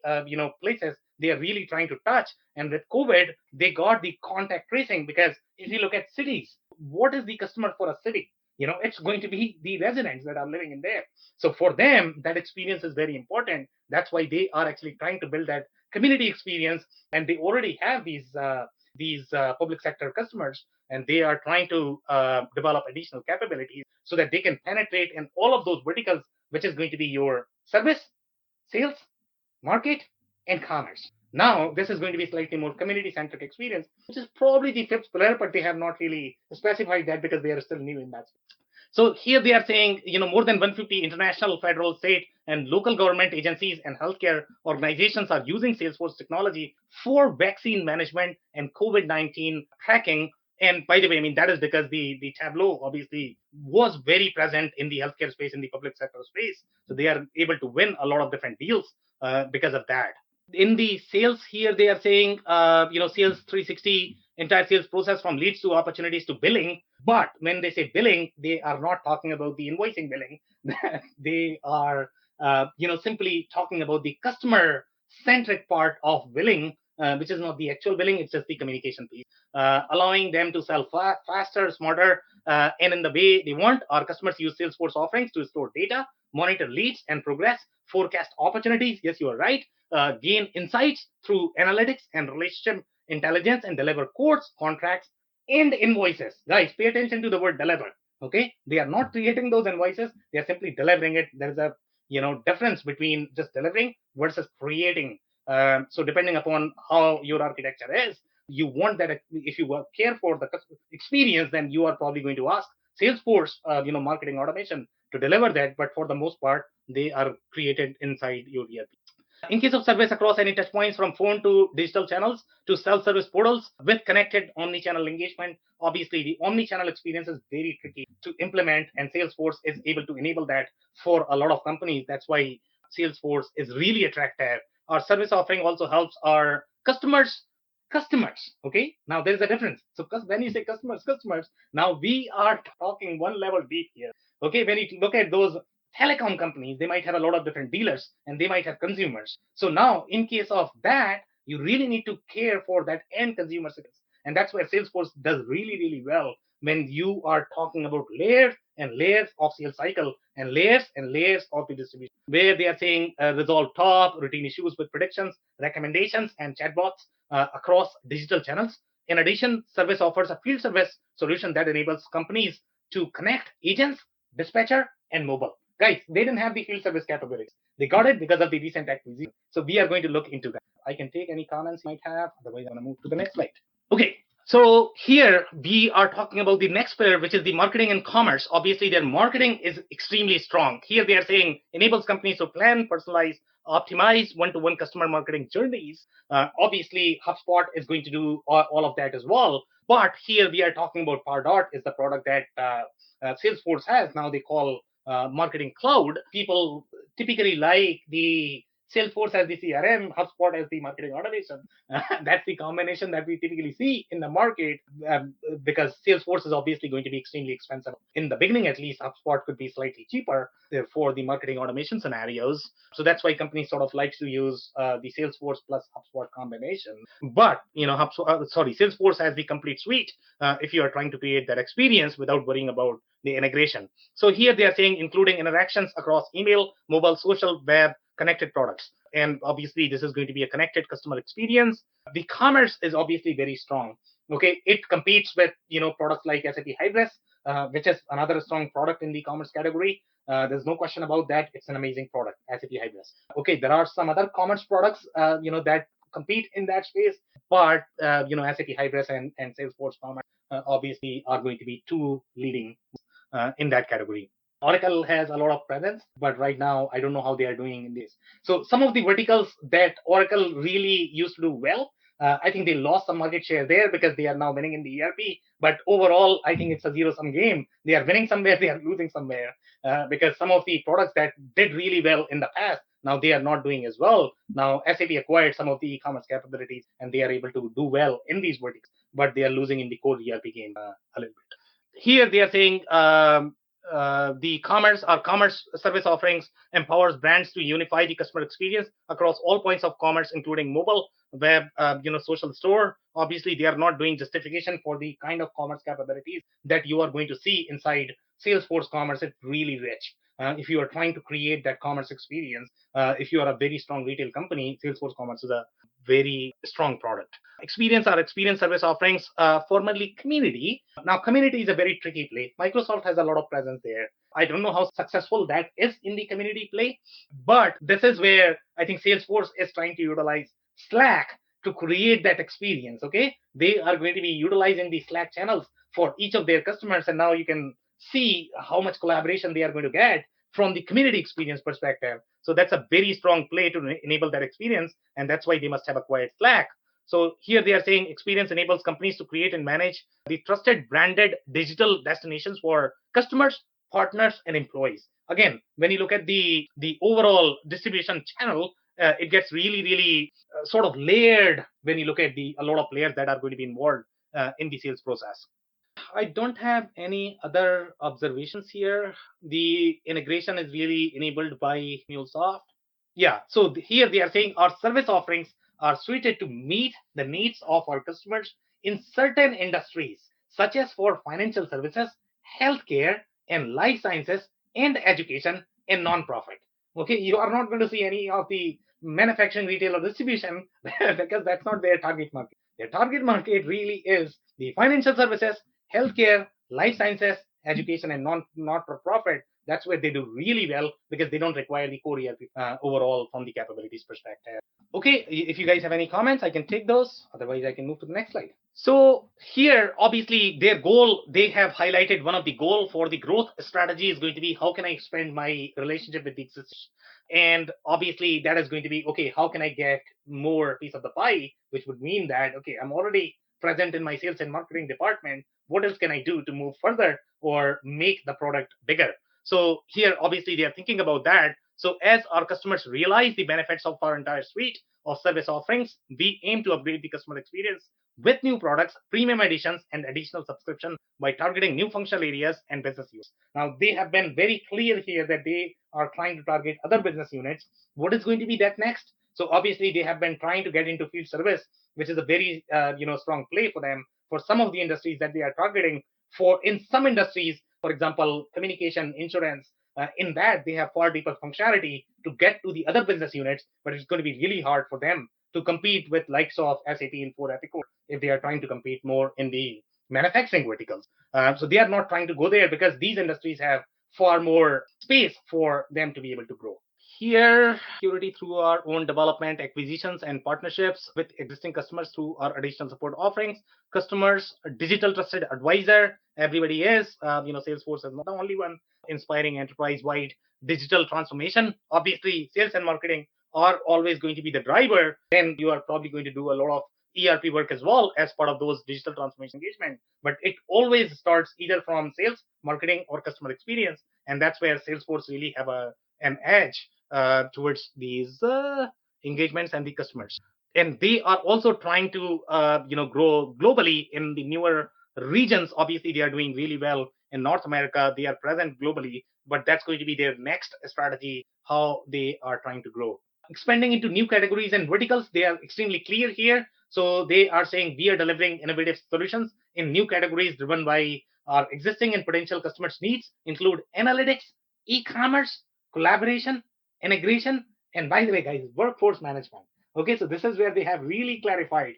places they are really trying to touch. And with COVID, they got the contact tracing because if you look at cities, what is the customer for a city? It's going to be the residents that are living in there. So for them, that experience is very important. That's why they are actually trying to build that community experience, and they already have these public sector customers, and they are trying to develop additional capabilities so that they can penetrate in all of those verticals, which is going to be your service, sales, market, and commerce. Now, this is going to be slightly more community-centric experience, which is probably the fifth pillar, but they have not really specified that because they are still new in that space. So here they are saying, more than 150 international, federal, state, and local government agencies and healthcare organizations are using Salesforce technology for vaccine management and COVID-19 tracking. And by the way, that is because the Tableau obviously was very present in the healthcare space, in the public sector space. So they are able to win a lot of different deals because of that. In the sales here, they are saying, sales 360, entire sales process from leads to opportunities to billing. But when they say billing, they are not talking about the invoicing billing. They are, simply talking about the customer-centric part of billing, which is not the actual billing, it's just the communication piece, allowing them to sell faster, smarter, and in the way they want. Our customers use Salesforce offerings to store data, monitor leads and progress, forecast opportunities. Yes, you are right. Gain insights through analytics and relationship intelligence, and deliver quotes, contracts, and invoices. Guys, pay attention to the word deliver. Okay, they are not creating those invoices; they are simply delivering it. There is a difference between just delivering versus creating. So depending upon how your architecture is, you want that. If you care for the customer experience, then you are probably going to ask Salesforce, marketing automation to deliver that. But for the most part, they are created inside your ERP. In case of service, across any touch points from phone to digital channels to self-service portals with connected omni-channel engagement. Obviously, the omni-channel experience is very tricky to implement, and Salesforce is able to enable that for a lot of companies. That's why Salesforce is really attractive. Our service offering also helps our customers. Okay, now there is a difference. So when you say customers, now we are talking one level deep here. Okay, when you look at those telecom companies, they might have a lot of different dealers and they might have consumers. So now in case of that, you really need to care for that end consumer service. And that's where Salesforce does really, really well when you are talking about layers and layers of sales cycle and layers of the distribution, where they are saying resolve top routine issues with predictions, recommendations, and chatbots across digital channels. In addition, service offers a field service solution that enables companies to connect agents, dispatcher, and mobile. Guys, they didn't have the field service capabilities. They got it because of the recent acquisition. So we are going to look into that. I can take any comments you might have. Otherwise, I'm going to move to the next slide. Okay, so here we are talking about the next pillar, which is the marketing and commerce. Obviously, their marketing is extremely strong. Here they are saying enables companies to plan, personalize, optimize one-to-one customer marketing journeys. Obviously, HubSpot is going to do all of that as well. But here we are talking about Pardot is the product that Salesforce has. Now they call Marketing Cloud. People typically like the Salesforce as the CRM, HubSpot as the marketing automation. That's the combination that we typically see in the market because Salesforce is obviously going to be extremely expensive. In the beginning, at least, HubSpot could be slightly cheaper for the marketing automation scenarios. So that's why companies sort of like to use the Salesforce plus HubSpot combination. But, Salesforce has the complete suite if you are trying to create that experience without worrying about the integration. So here they are saying including interactions across email, mobile, social, web, connected products. And obviously, this is going to be a connected customer experience. The commerce is obviously very strong. Okay, it competes with products like SAP Hybris, which is another strong product in the commerce category. There's no question about that. It's an amazing product, SAP Hybris. Okay, there are some other commerce products, that compete in that space, but SAP Hybris and Salesforce Commerce obviously are going to be two leading in that category. Oracle has a lot of presence, but right now I don't know how they are doing in this. So some of the verticals that Oracle really used to do well, I think they lost some market share there because they are now winning in the ERP. But overall, I think it's a zero-sum game. They are winning somewhere, they are losing somewhere because some of the products that did really well in the past, now they are not doing as well. Now SAP acquired some of the e-commerce capabilities and they are able to do well in these verticals, but they are losing in the core ERP game a little bit. Here they are saying the commerce service offerings empowers brands to unify the customer experience across all points of commerce, including mobile, web, social store. Obviously, they are not doing justification for the kind of commerce capabilities that you are going to see inside Salesforce Commerce. It's really rich. If you are trying to create that commerce experience, if you are a very strong retail company, Salesforce Commerce is a very strong product. Experience or experience service offerings, formerly community. Now, community is a very tricky play. Microsoft has a lot of presence there. I don't know how successful that is in the community play, but this is where I think Salesforce is trying to utilize Slack to create that experience. Okay, they are going to be utilizing the Slack channels for each of their customers, and now you can see how much collaboration they are going to get from the community experience perspective. So that's a very strong play to enable that experience, and that's why they must have acquired Slack. So here they are saying experience enables companies to create and manage the trusted branded digital destinations for customers, partners, and employees. Again, when you look at the overall distribution channel, it gets really sort of layered when you look at a lot of players that are going to be involved in the sales process. I don't have any other observations here. The integration is really enabled by MuleSoft. Yeah, so here they are saying our service offerings are suited to meet the needs of our customers in certain industries, such as for financial services, healthcare, and life sciences, and education and nonprofit. Okay, you are not going to see any of the manufacturing, retail, or distribution because that's not their target market. Their target market really is the financial services, healthcare, life sciences, education, and not-for-profit. That's where they do really well because they don't require the core ERP overall from the capabilities perspective. Okay, if you guys have any comments, I can take those. Otherwise, I can move to the next slide. So here, obviously, their goal, they have highlighted one of the goal for the growth strategy is going to be how can I expand my relationship with the existing. And obviously, that is going to be, okay, how can I get more piece of the pie, which would mean that, okay, I'm already present in my sales and marketing department. What else can I do to move further or make the product bigger? So here, obviously, they are thinking about that. So as our customers realize the benefits of our entire suite of service offerings, we aim to upgrade the customer experience with new products, premium editions, and additional subscription by targeting new functional areas and business use. Now, they have been very clear here that they are trying to target other business units. What is going to be that next? So obviously, they have been trying to get into field service, which is a very strong play for them for some of the industries that they are targeting. For in some industries, for example, communication, insurance, in that they have far deeper functionality to get to the other business units, but it's going to be really hard for them to compete with likes of SAP and for Epicor if they are trying to compete more in the manufacturing verticals. So they are not trying to go there because these industries have far more space for them to be able to grow. Here, security through our own development, acquisitions, and partnerships with existing customers through our additional support offerings. Customers, a digital trusted advisor. Everybody is, Salesforce is not the only one inspiring enterprise-wide digital transformation. Obviously, sales and marketing are always going to be the driver. Then you are probably going to do a lot of ERP work as well as part of those digital transformation engagement. But it always starts either from sales, marketing, or customer experience, and that's where Salesforce really have an edge towards these engagements and the customers. And they are also trying to grow globally in the newer regions. Obviously, they are doing really well in North America. They are present globally, but that's going to be their next strategy, how they are trying to grow. Expanding into new categories and verticals, they are extremely clear here. So they are saying we are delivering innovative solutions in new categories driven by our existing and potential customers' needs, include analytics, e-commerce, collaboration, integration, and by the way, guys, workforce management. Okay, so this is where they have really clarified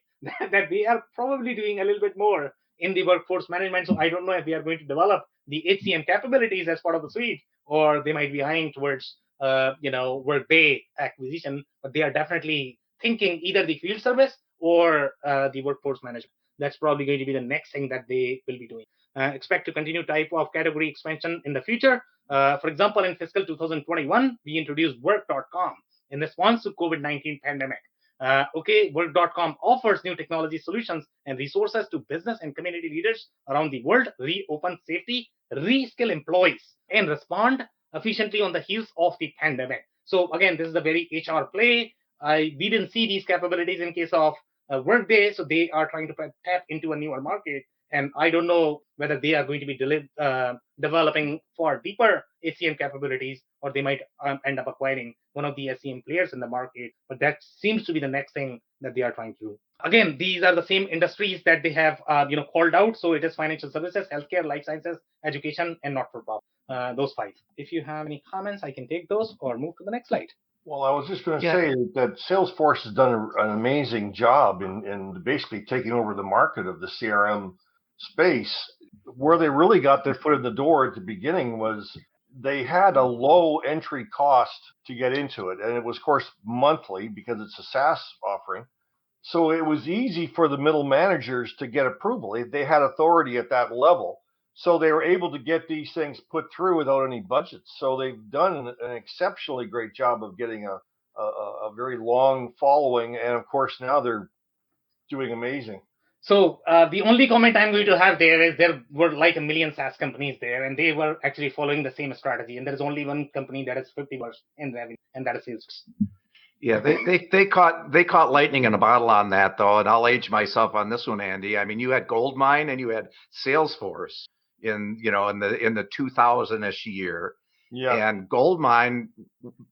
that they are probably doing a little bit more in the workforce management. So I don't know if they are going to develop the HCM capabilities as part of the suite, or they might be eyeing towards Workday acquisition, but they are definitely thinking either the field service or the workforce management. That's probably going to be the next thing that they will be doing. Expect to continue type of category expansion in the future. For example, in fiscal 2021, we introduced Work.com in response to COVID-19 pandemic. Work.com offers new technology solutions and resources to business and community leaders around the world, reopen safety, reskill employees, and respond efficiently on the heels of the pandemic. So again, this is a very HR play. We didn't see these capabilities in case of Workday, so they are trying to tap into a newer market. And I don't know whether they are going to be developing far deeper HCM capabilities, or they might end up acquiring one of the HCM players in the market. But that seems to be the next thing that they are trying to do. Again, these are the same industries that they have called out. So it is financial services, healthcare, life sciences, education, and not-for-profit. Those 5. If you have any comments, I can take those or move to the next slide. Well, I was just going to Yeah. say that Salesforce has done an amazing job in basically taking over the market of the CRM space. Where they really got their foot in the door at the beginning was they had a low entry cost to get into it. And it was, of course, monthly because it's a SaaS offering. So it was easy for the middle managers to get approval. They had authority at that level. So they were able to get these things put through without any budgets. So they've done an exceptionally great job of getting a very long following. And of course, now they're doing amazing. So the only comment I'm going to have there is there were like a million SaaS companies there, and they were actually following the same strategy. And there is only one company that is 50% in revenue, and that is Salesforce. Yeah, they caught lightning in a bottle on that though, and I'll age myself on this one, Andy. I mean, you had Goldmine and you had Salesforce in the 2000-ish year. Yeah. And Goldmine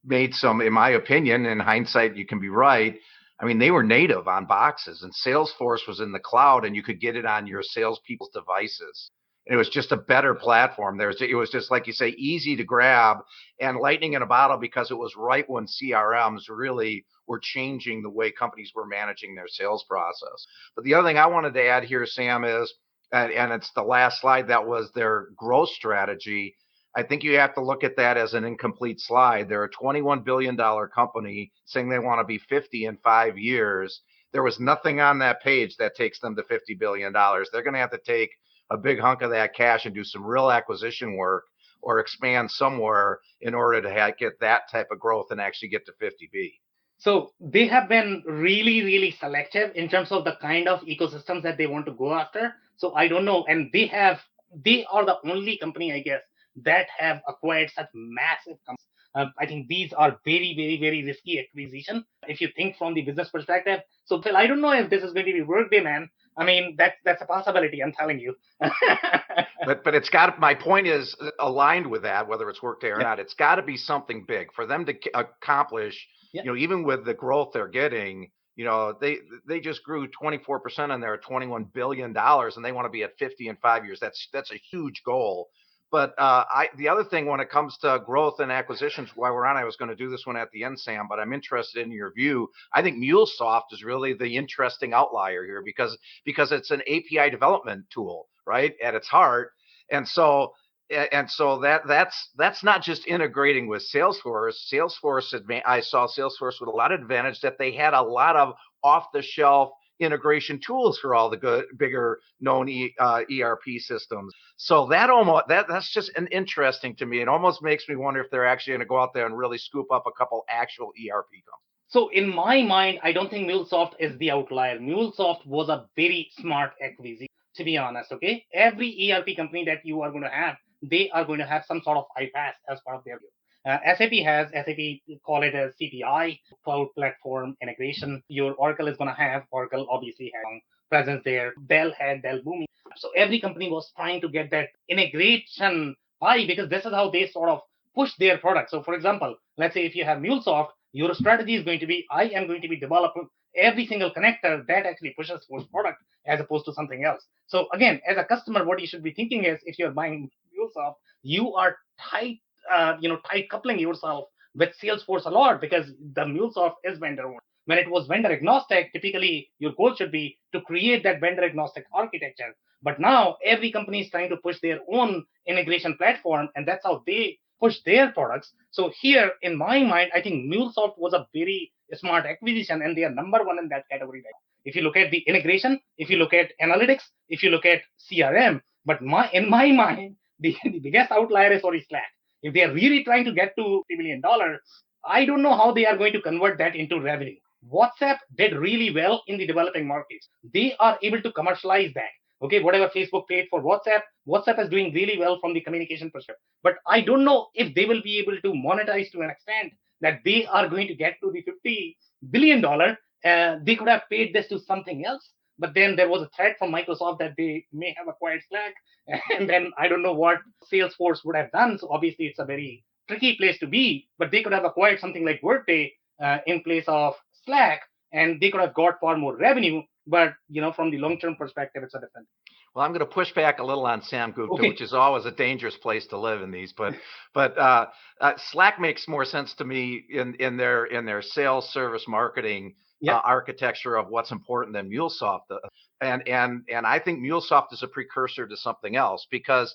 made some, in my opinion, in hindsight, you can be right. I mean, they were native on boxes, and Salesforce was in the cloud, and you could get it on your salespeople's devices. And it was just a better platform. It was just, like you say, easy to grab and lightning in a bottle because it was right when CRMs really were changing the way companies were managing their sales process. But the other thing I wanted to add here, Sam, is, and it's the last slide, that was their growth strategy. I think you have to look at that as an incomplete slide. They're a $21 billion company saying they want to be 50 in 5 years. There was nothing on that page that takes them to $50 billion. They're going to have to take a big hunk of that cash and do some real acquisition work or expand somewhere in order to get that type of growth and actually get to 50B. So they have been really, really selective in terms of the kind of ecosystems that they want to go after. So I don't know. And they are the only company, I guess, that have acquired such massive companies. I think these are very, very, very risky acquisition if you think from the business perspective. So Phil, I don't know if this is going to be Workday, man. I mean, that's a possibility, I'm telling you. But it's got, my point is aligned with that, whether it's Workday or not. It's got to be something big for them to accomplish. Even with the growth they're getting, they just grew 24% and they're at $21 billion, and they want to be at 50 in 5 years. That's a huge goal. But the other thing when it comes to growth and acquisitions, while we're on, I was going to do this one at the end, Sam, but I'm interested in your view. I think MuleSoft is really the interesting outlier here because it's an API development tool, right, at its heart. And so that's not just integrating with Salesforce. I saw Salesforce with a lot of advantage that they had a lot of off-the-shelf integration tools for all the bigger known ERP systems. So that's just an interesting to me. It almost makes me wonder if they're actually going to go out there and really scoop up a couple actual ERP companies. So in my mind, I don't think MuleSoft is the outlier. MuleSoft was a very smart acquisition, to be honest. Okay, every ERP company that you are going to have, they are going to have some sort of iPaaS as part of their SAP call it a CPI, cloud platform integration. Your Oracle is going to have, Oracle obviously has presence there. Dell had Dell Boomi. So every company was trying to get that integration pie because this is how they sort of push their product. So for example, let's say if you have MuleSoft, your strategy is going to be, I am going to be developing every single connector that actually pushes for product as opposed to something else. So again, as a customer, what you should be thinking is if you're buying MuleSoft, you are tight coupling yourself with Salesforce a lot because the MuleSoft is vendor owned. When it was vendor agnostic, typically your goal should be to create that vendor agnostic architecture. But now every company is trying to push their own integration platform, and that's how they push their products. So here, in my mind, I think MuleSoft was a very smart acquisition, and they are number one in that category. If you look at the integration, if you look at analytics, if you look at CRM, but in my mind, the biggest outlier is already Slack. If they are really trying to get to $50 million, I don't know how they are going to convert that into revenue. WhatsApp did really well in the developing markets. They are able to commercialize that. Okay, whatever Facebook paid for WhatsApp is doing really well from the communication perspective. But I don't know if they will be able to monetize to an extent that they are going to get to the $50 billion. They could have paid this to something else. But then there was a threat from Microsoft that they may have acquired Slack. And then I don't know what Salesforce would have done. So obviously it's a very tricky place to be, but they could have acquired something like Workday in place of Slack, and they could have got far more revenue. But from the long-term perspective, it's a different. Well, I'm going to push back a little on Sam Gupta, Okay. which is always a dangerous place to live in these. But Slack makes more sense to me in their sales, service, marketing architecture of what's important than MuleSoft. And I think MuleSoft is a precursor to something else because.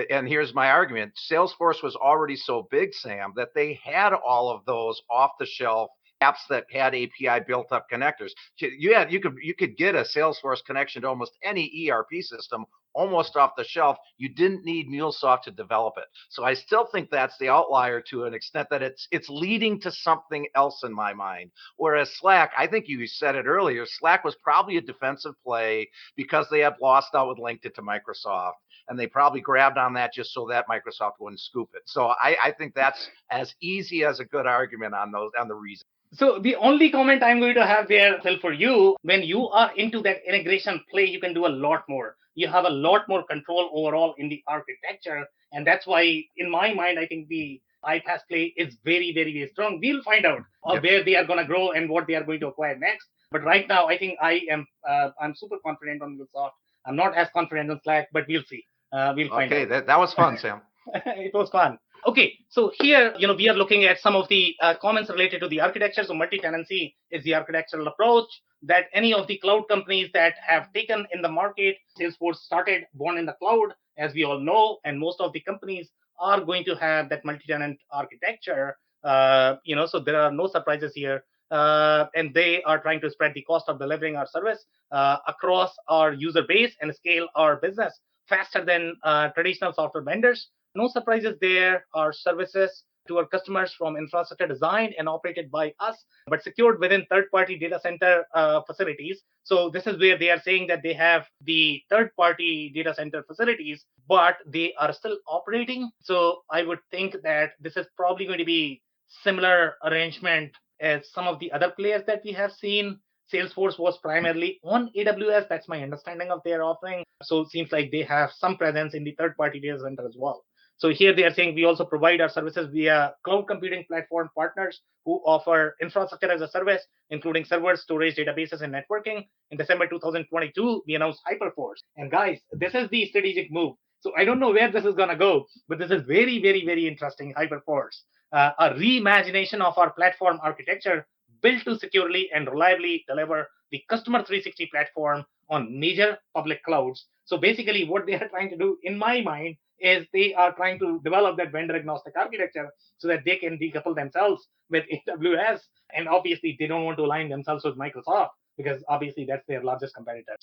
And here's my argument. Salesforce was already so big, Sam, that they had all of those off-the-shelf apps that had API built-up connectors. You could get a Salesforce connection to almost any ERP system almost off the shelf. You didn't need MuleSoft to develop it. So I still think that's the outlier to an extent that it's leading to something else in my mind. Whereas Slack, I think you said it earlier, Slack was probably a defensive play because they had lost out with linked it to Microsoft. And they probably grabbed on that just so that Microsoft wouldn't scoop it. So I think that's as easy as a good argument on the reason. So the only comment I'm going to have there, Phil, for you, when you are into that integration play, you can do a lot more. You have a lot more control overall in the architecture. And that's why, in my mind, I think the iPaaS play is very, very, very strong. We'll find out where they are going to grow and what they are going to acquire next. But right now, I think I'm super confident on MuleSoft. I'm not as confident on Slack, but we'll see. We'll find out. Okay, that was fun, Sam. It was fun. Okay, so here, we are looking at some of the comments related to the architecture. So multi-tenancy is the architectural approach that any of the cloud companies that have taken in the market. Salesforce started born in the cloud, as we all know, and most of the companies are going to have that multi-tenant architecture. So there are no surprises here. And they are trying to spread the cost of delivering our service across our user base and scale our business faster than traditional software vendors. No surprises there. Our services to our customers from infrastructure designed and operated by us, but secured within third-party data center facilities. So this is where they are saying that they have the third-party data center facilities, but they are still operating. So I would think that this is probably going to be similar arrangement as some of the other players that we have seen. Salesforce was primarily on AWS. That's my understanding of their offering. So it seems like they have some presence in the third-party data center as well. So here they are saying we also provide our services via cloud computing platform partners who offer infrastructure as a service, including servers, storage, databases, and networking. In December 2022, we announced Hyperforce. And guys, this is the strategic move. So I don't know where this is going to go, but this is very, very, very interesting. Hyperforce, a reimagination of our platform architecture built to securely and reliably deliver the Customer 360 platform on major public clouds. So basically what they are trying to do, in my mind, is they are trying to develop that vendor agnostic architecture so that they can decouple themselves with AWS. And obviously they don't want to align themselves with Microsoft because obviously that's their largest competitor.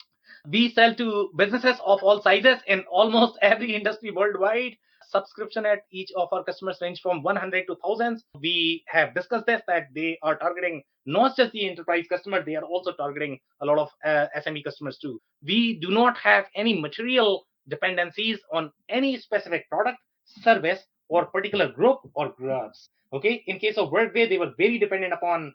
We sell to businesses of all sizes in almost every industry worldwide. Subscription at each of our customers range from 100 to thousands. We have discussed this, that they are targeting not just the enterprise customer, they are also targeting a lot of SME customers too. We do not have any material dependencies on any specific product, service, or particular group or groups. Okay, in case of Workday, they were very dependent upon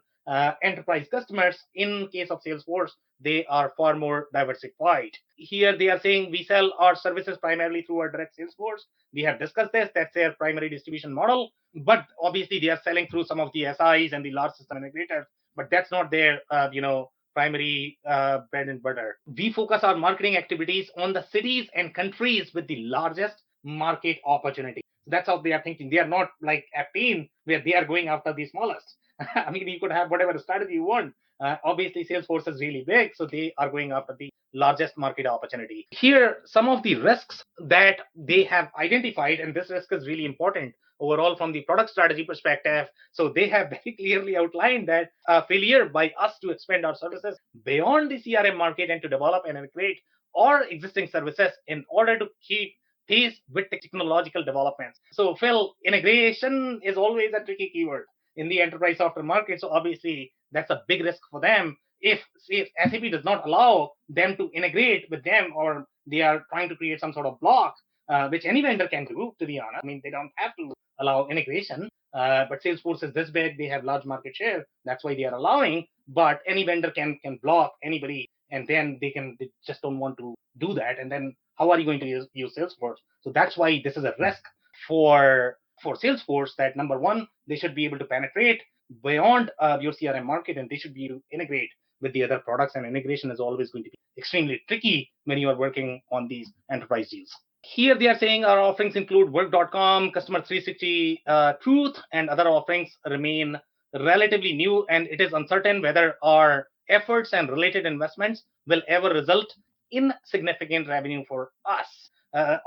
enterprise customers. In case of Salesforce, they are far more diversified. Here they are saying we sell our services primarily through our direct sales force. We have discussed this. That's their primary distribution model. But obviously they are selling through some of the SIs and the large system integrators. But that's not their primary bread and butter. We focus our marketing activities on the cities and countries with the largest market opportunity. That's how they are thinking. They are not like Appian, where they are going after the smallest. I mean, you could have whatever strategy you want. Obviously, Salesforce is really big, so they are going after the largest market opportunity. Here, some of the risks that they have identified, and this risk is really important overall from the product strategy perspective. So they have very clearly outlined that failure by us to expand our services beyond the CRM market and to develop and integrate our existing services in order to keep pace with the technological developments. So Phil, integration is always a tricky keyword in the enterprise software market. So obviously that's a big risk for them. If SAP does not allow them to integrate with them, or they are trying to create some sort of block, which any vendor can do, to be honest. I mean, they don't have to allow integration, but Salesforce is this big, they have large market share. That's why they are allowing, but any vendor can block anybody, and then they just don't want to do that. And then how are you going to use Salesforce? So that's why this is a risk for Salesforce, that number one, they should be able to penetrate beyond your CRM market, and they should be able to integrate with the other products, and integration is always going to be extremely tricky when you are working on these enterprise deals. Here they are saying our offerings include work.com, Customer 360 Truth, and other offerings remain relatively new, and it is uncertain whether our efforts and related investments will ever result in significant revenue for us.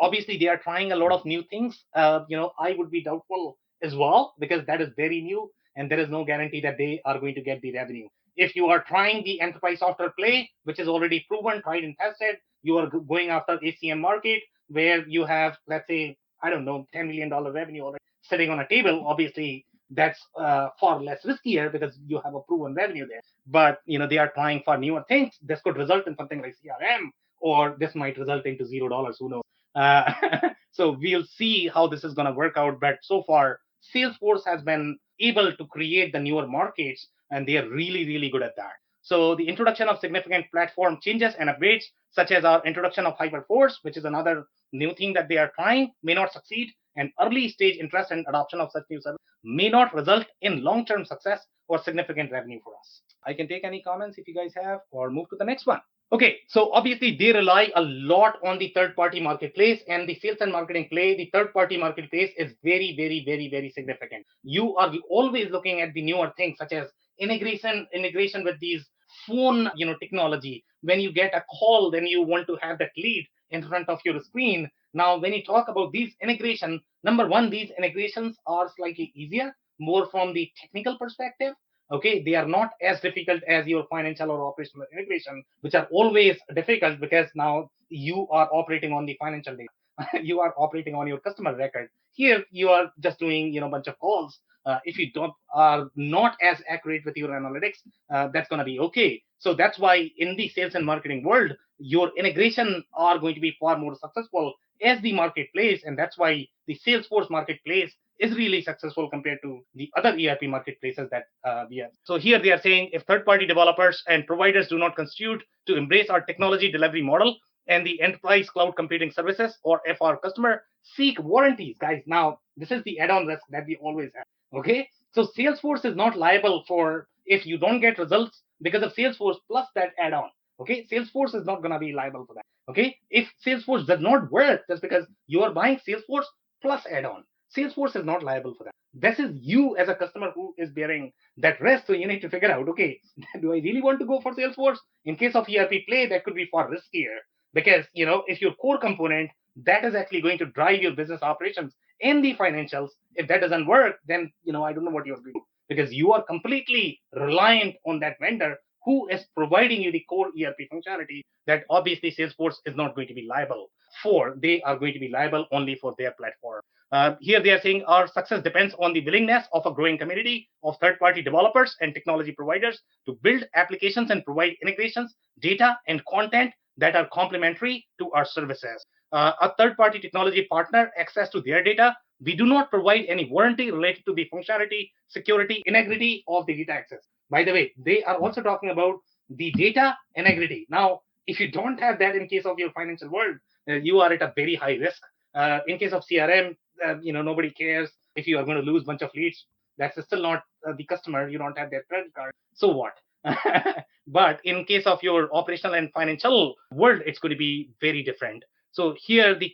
Obviously, they are trying a lot of new things. I would be doubtful as well, because that is very new, and there is no guarantee that they are going to get the revenue. If you are trying the enterprise software play, which is already proven, tried, and tested, you are going after ACM market where you have, let's say, I don't know, $10 million revenue already sitting on a table. Obviously, that's far less riskier because you have a proven revenue there. But they are trying for newer things. This could result in something like CRM, or this might result into $0. Who knows? So we'll see how this is going to work out. But so far, Salesforce has been able to create the newer markets, and they are really, really good at that. So the introduction of significant platform changes and upgrades, such as our introduction of Hyperforce, which is another new thing that they are trying, may not succeed, and early stage interest and adoption of such new services may not result in long-term success or significant revenue for us. I can take any comments if you guys have, or move to the next one. Okay, so obviously they rely a lot on the third-party marketplace, and the sales and marketing play. The third-party marketplace is very, very, very, very significant. You are always looking at the newer things, such as integration with these phone technology. When you get a call, then you want to have that lead in front of your screen. Now, when you talk about these integration, number one, these integrations are slightly easier, more from the technical perspective. Okay, they are not as difficult as your financial or operational integration, which are always difficult because now you are operating on the financial data. You are operating on your customer record. Here, you are just doing a bunch of calls. If you are not as accurate with your analytics, that's going to be okay. So that's why in the sales and marketing world, your integration are going to be far more successful as the marketplace, and that's why the Salesforce marketplace is really successful compared to the other ERP marketplaces that we have. So here they are saying, if third-party developers and providers do not constitute to embrace our technology delivery model and the enterprise cloud computing services, or if our customer seek warranties, guys, now this is the add-on risk that we always have. Okay, so Salesforce is not liable for if you don't get results because of Salesforce plus that add-on. Okay, Salesforce is not going to be liable for that. Okay, if Salesforce does not work just because you are buying Salesforce plus add-on, Salesforce is not liable for that. This is you as a customer who is bearing that risk. So you need to figure out, okay, do I really want to go for Salesforce? In case of ERP play, that could be far riskier because, if your core component, that is actually going to drive your business operations and the financials. If that doesn't work, then, I don't know what you're doing, because you are completely reliant on that vendor who is providing you the core ERP functionality that obviously Salesforce is not going to be liable for. They are going to be liable only for their platform. Here they are saying our success depends on the willingness of a growing community of third-party developers and technology providers to build applications and provide integrations, data, and content that are complementary to our services. A third-party technology partner access to their data. We do not provide any warranty related to the functionality, security, integrity of the data access. By the way, they are also talking about the data integrity. Now, if you don't have that in case of your financial world, you are at a very high risk. In case of CRM, nobody cares if you are going to lose a bunch of leads. That's still not the customer. You don't have their credit card. So what? But in case of your operational and financial world, it's going to be very different. So here, the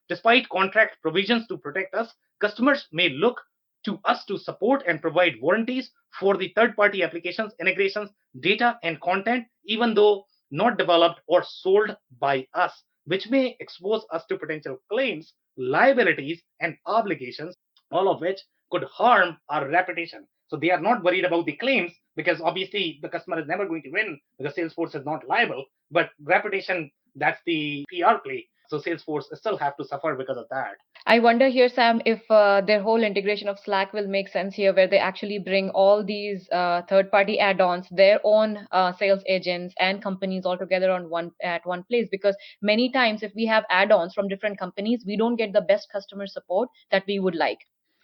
despite contract provisions to protect us, customers may look to us to support and provide warranties for the third-party applications, integrations, data, and content, even though not developed or sold by us, which may expose us to potential claims, liabilities, and obligations, all of which could harm our reputation. So they are not worried about the claims because obviously the customer is never going to win because Salesforce is not liable. But reputation, that's the PR play. So Salesforce still have to suffer because of that. I wonder here, Sam, if their whole integration of Slack will make sense here, where they actually bring all these third-party add-ons, their own sales agents and companies all together at one place. Because many times, if we have add-ons from different companies, we don't get the best customer support that we would like.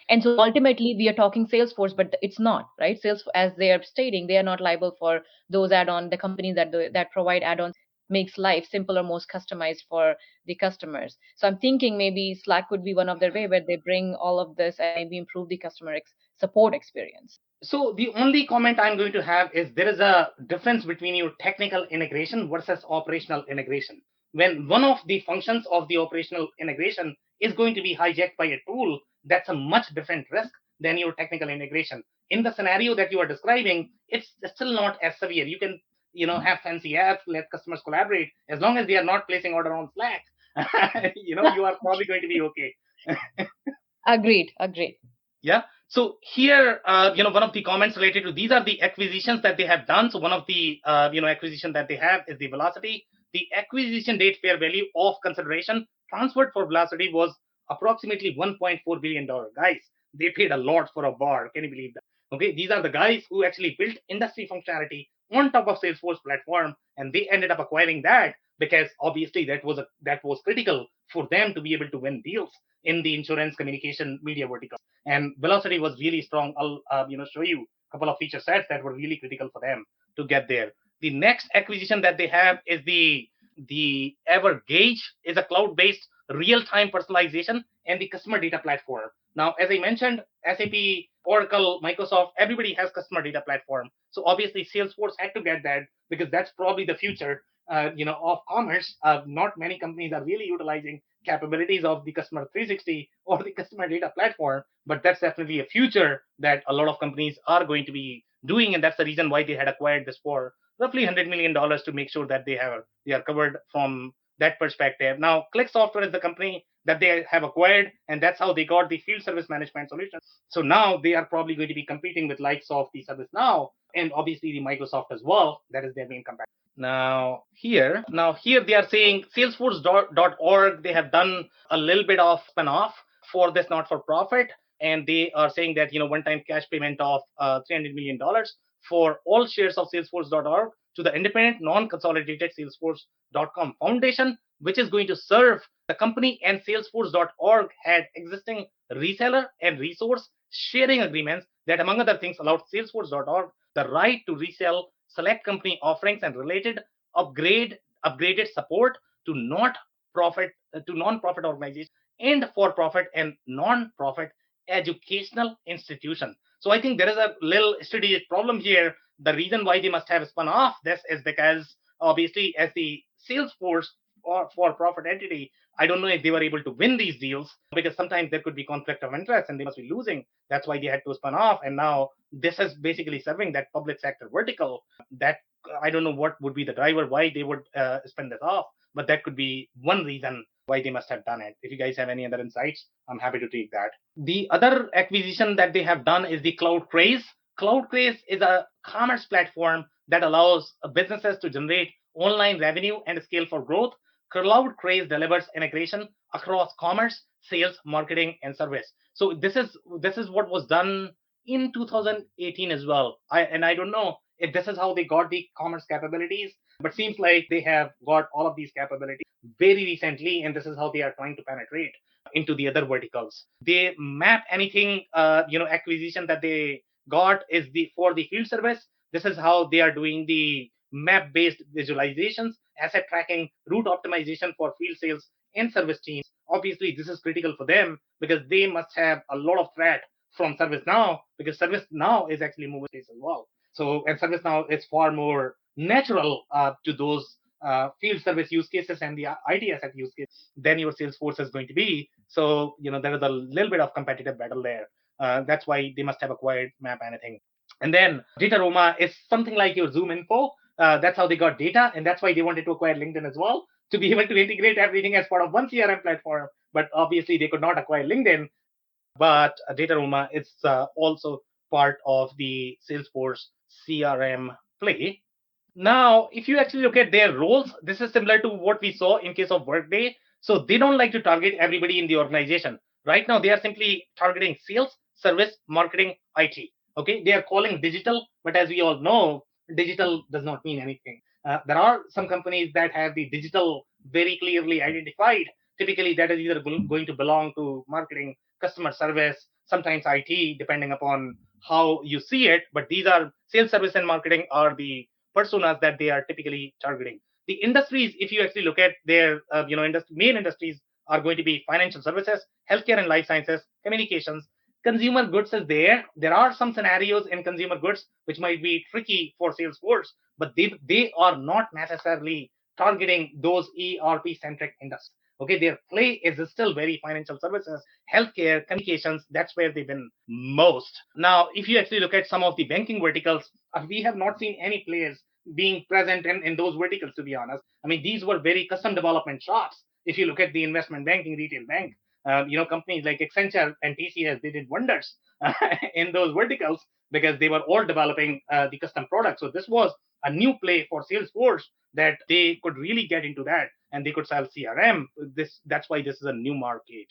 And so ultimately, we are talking Salesforce, but it's not, right? Salesforce, as they are stating, they are not liable for those add-on, the companies that provide add-ons. makes life simpler, most customized for the customers. So I'm thinking maybe Slack could be one of their way where they bring all of this and maybe improve the customer support experience. So the only comment I'm going to have is there is a difference between your technical integration versus operational integration. When one of the functions of the operational integration is going to be hijacked by a tool, that's a much different risk than your technical integration. In the scenario that you are describing, it's still not as severe. You can, have fancy apps, let customers collaborate. As long as they are not placing order on Slack, you are probably going to be okay. Agreed. Yeah. So here, one of the comments related to these are the acquisitions that they have done. So one of the, acquisition that they have is the Velocity. The acquisition date fair value of consideration transferred for Velocity was approximately $1.4 billion. Guys, they paid a lot for a bar. Can you believe that? Okay, these are the guys who actually built industry functionality on top of Salesforce platform, and they ended up acquiring that because obviously that was critical for them to be able to win deals in the insurance, communication, media vertical. And Velocity was really strong. I'll show you a couple of feature sets that were really critical for them to get there. The next acquisition that they have is the Evergage, is a cloud-based real-time personalization and the customer data platform. Now, as I mentioned, SAP, Oracle, Microsoft, everybody has customer data platform. So obviously Salesforce had to get that because that's probably the future of commerce. Not many companies are really utilizing capabilities of the customer 360 or the customer data platform, but that's definitely a future that a lot of companies are going to be doing, and that's the reason why they had acquired this for roughly $100 million to make sure that they are covered from that perspective. Now, Click Software is the company that they have acquired, and that's how they got the field service management solution. So now they are probably going to be competing with likes of the ServiceNow and obviously the Microsoft as well. That is their main competitor. Now here they are saying Salesforce.org, they have done a little bit of spin-off for this not-for-profit, and they are saying that one-time cash payment of $300 million for all shares of Salesforce.org to the independent non-consolidated Salesforce.com Foundation, which is going to serve the company. And Salesforce.org had existing reseller and resource sharing agreements that, among other things, allowed Salesforce.org the right to resell select company offerings and related upgraded support to non-profit organizations and for-profit and non-profit educational institutions. So I think there is a little strategic problem here. The reason why they must have spun off this is because obviously as the Salesforce or for-profit entity, I don't know if they were able to win these deals because sometimes there could be conflict of interest and they must be losing. That's why they had to spin off. And now this is basically serving that public sector vertical. That I don't know what would be the driver why they would spin this off, but that could be one reason why they must have done it. If you guys have any other insights, I'm happy to take that. The other acquisition that they have done is the CloudCraze. CloudCraze is a commerce platform that allows businesses to generate online revenue and scale for growth. CloudCraze delivers integration across commerce, sales, marketing, and service. So this is what was done in 2018 as well. I don't know if this is how they got the commerce capabilities, but seems like they have got all of these capabilities very recently, and this is how they are trying to penetrate into the other verticals. They map anything, acquisition that they got is for the field service. This is how they are doing the map-based visualizations, asset tracking, route optimization for field sales and service teams. Obviously, this is critical for them because they must have a lot of threat from ServiceNow because ServiceNow is actually moving this as well. So, and ServiceNow is far more natural to those field service use cases and the IT asset use case than your Salesforce is going to be. So, there is a little bit of competitive battle there. That's why they must have acquired Map Anything. And then Dataroma is something like your Zoom Info. That's how they got data, and that's why they wanted to acquire LinkedIn as well, to be able to integrate everything as part of one CRM platform. But obviously, they could not acquire LinkedIn. But Dataroma is also part of the Salesforce CRM play. Now, if you actually look at their roles, this is similar to what we saw in case of Workday. So they don't like to target everybody in the organization. Right now, they are simply targeting sales, service, marketing, IT. Okay, they are calling digital, but as we all know, digital does not mean anything. There are some companies that have the digital very clearly identified. Typically, that is either going to belong to marketing, customer service, sometimes IT, depending upon how you see it. But these are sales, service, and marketing are the personas that they are typically targeting. The industries, if you actually look at their main industries, are going to be financial services, healthcare and life sciences, communications. Consumer goods is there. There are some scenarios in consumer goods which might be tricky for Salesforce, but they are not necessarily targeting those ERP centric industries. Okay, their play is still very financial services, healthcare, communications. That's where they've been most. Now, if you actually look at some of the banking verticals, we have not seen any players being present in those verticals, to be honest. I mean, these were very custom development shops. If you look at the investment banking, retail bank, companies like Accenture and TCS, they did wonders in those verticals because they were all developing the custom products. So this was a new play for Salesforce that they could really get into that and they could sell CRM. That's why this is a new market.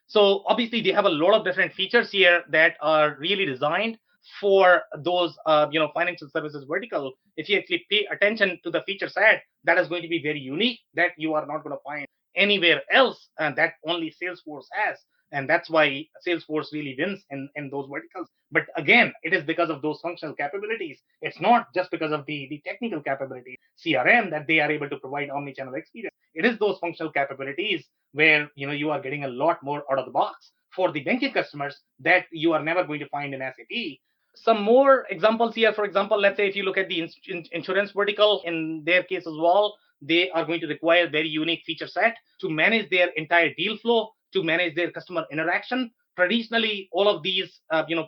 So obviously they have a lot of different features here that are really designed for those financial services vertical. If you actually pay attention to the feature set, that is going to be very unique that you are not going to find anywhere else, and that only Salesforce has. And that's why Salesforce really wins in those verticals. But again, it is because of those functional capabilities. It's not just because of the technical capability, CRM, that they are able to provide omnichannel experience. It is those functional capabilities where you are getting a lot more out of the box for the banking customers that you are never going to find in SAP. Some more examples here. For example, let's say if you look at the insurance vertical, in their case as well, they are going to require very unique feature set to manage their entire deal flow, to manage their customer interaction. Traditionally, all of these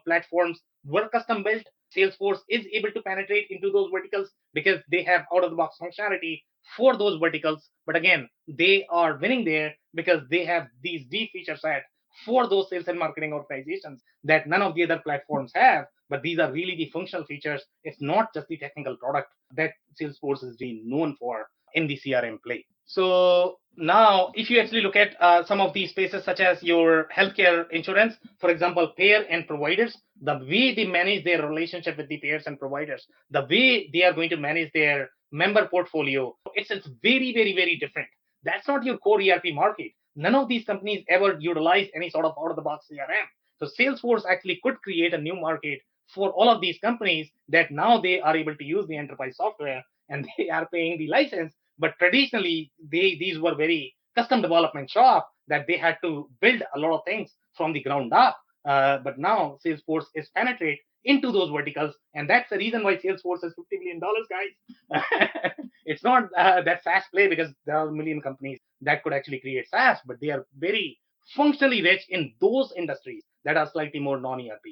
platforms were custom built. Salesforce is able to penetrate into those verticals because they have out of the box functionality for those verticals. But again, they are winning there because they have these deep feature set for those sales and marketing organizations that none of the other platforms have. But these are really the functional features. It's not just the technical product that Salesforce is being known for in the CRM play. So now, if you actually look at some of these spaces, such as your healthcare insurance, for example, payer and providers, the way they manage their relationship with the payers and providers, the way they are going to manage their member portfolio, it's very, very, very different. That's not your core ERP market. None of these companies ever utilize any sort of out-of-the-box CRM. So Salesforce actually could create a new market for all of these companies that now they are able to use the enterprise software and they are paying the license. But traditionally, these were very custom development shop that they had to build a lot of things from the ground up. But now Salesforce is penetrate into those verticals, and that's the reason why Salesforce is $50 million, guys. It's not that SaaS play because there are a million companies that could actually create SaaS, but they are very functionally rich in those industries that are slightly more non-ERP.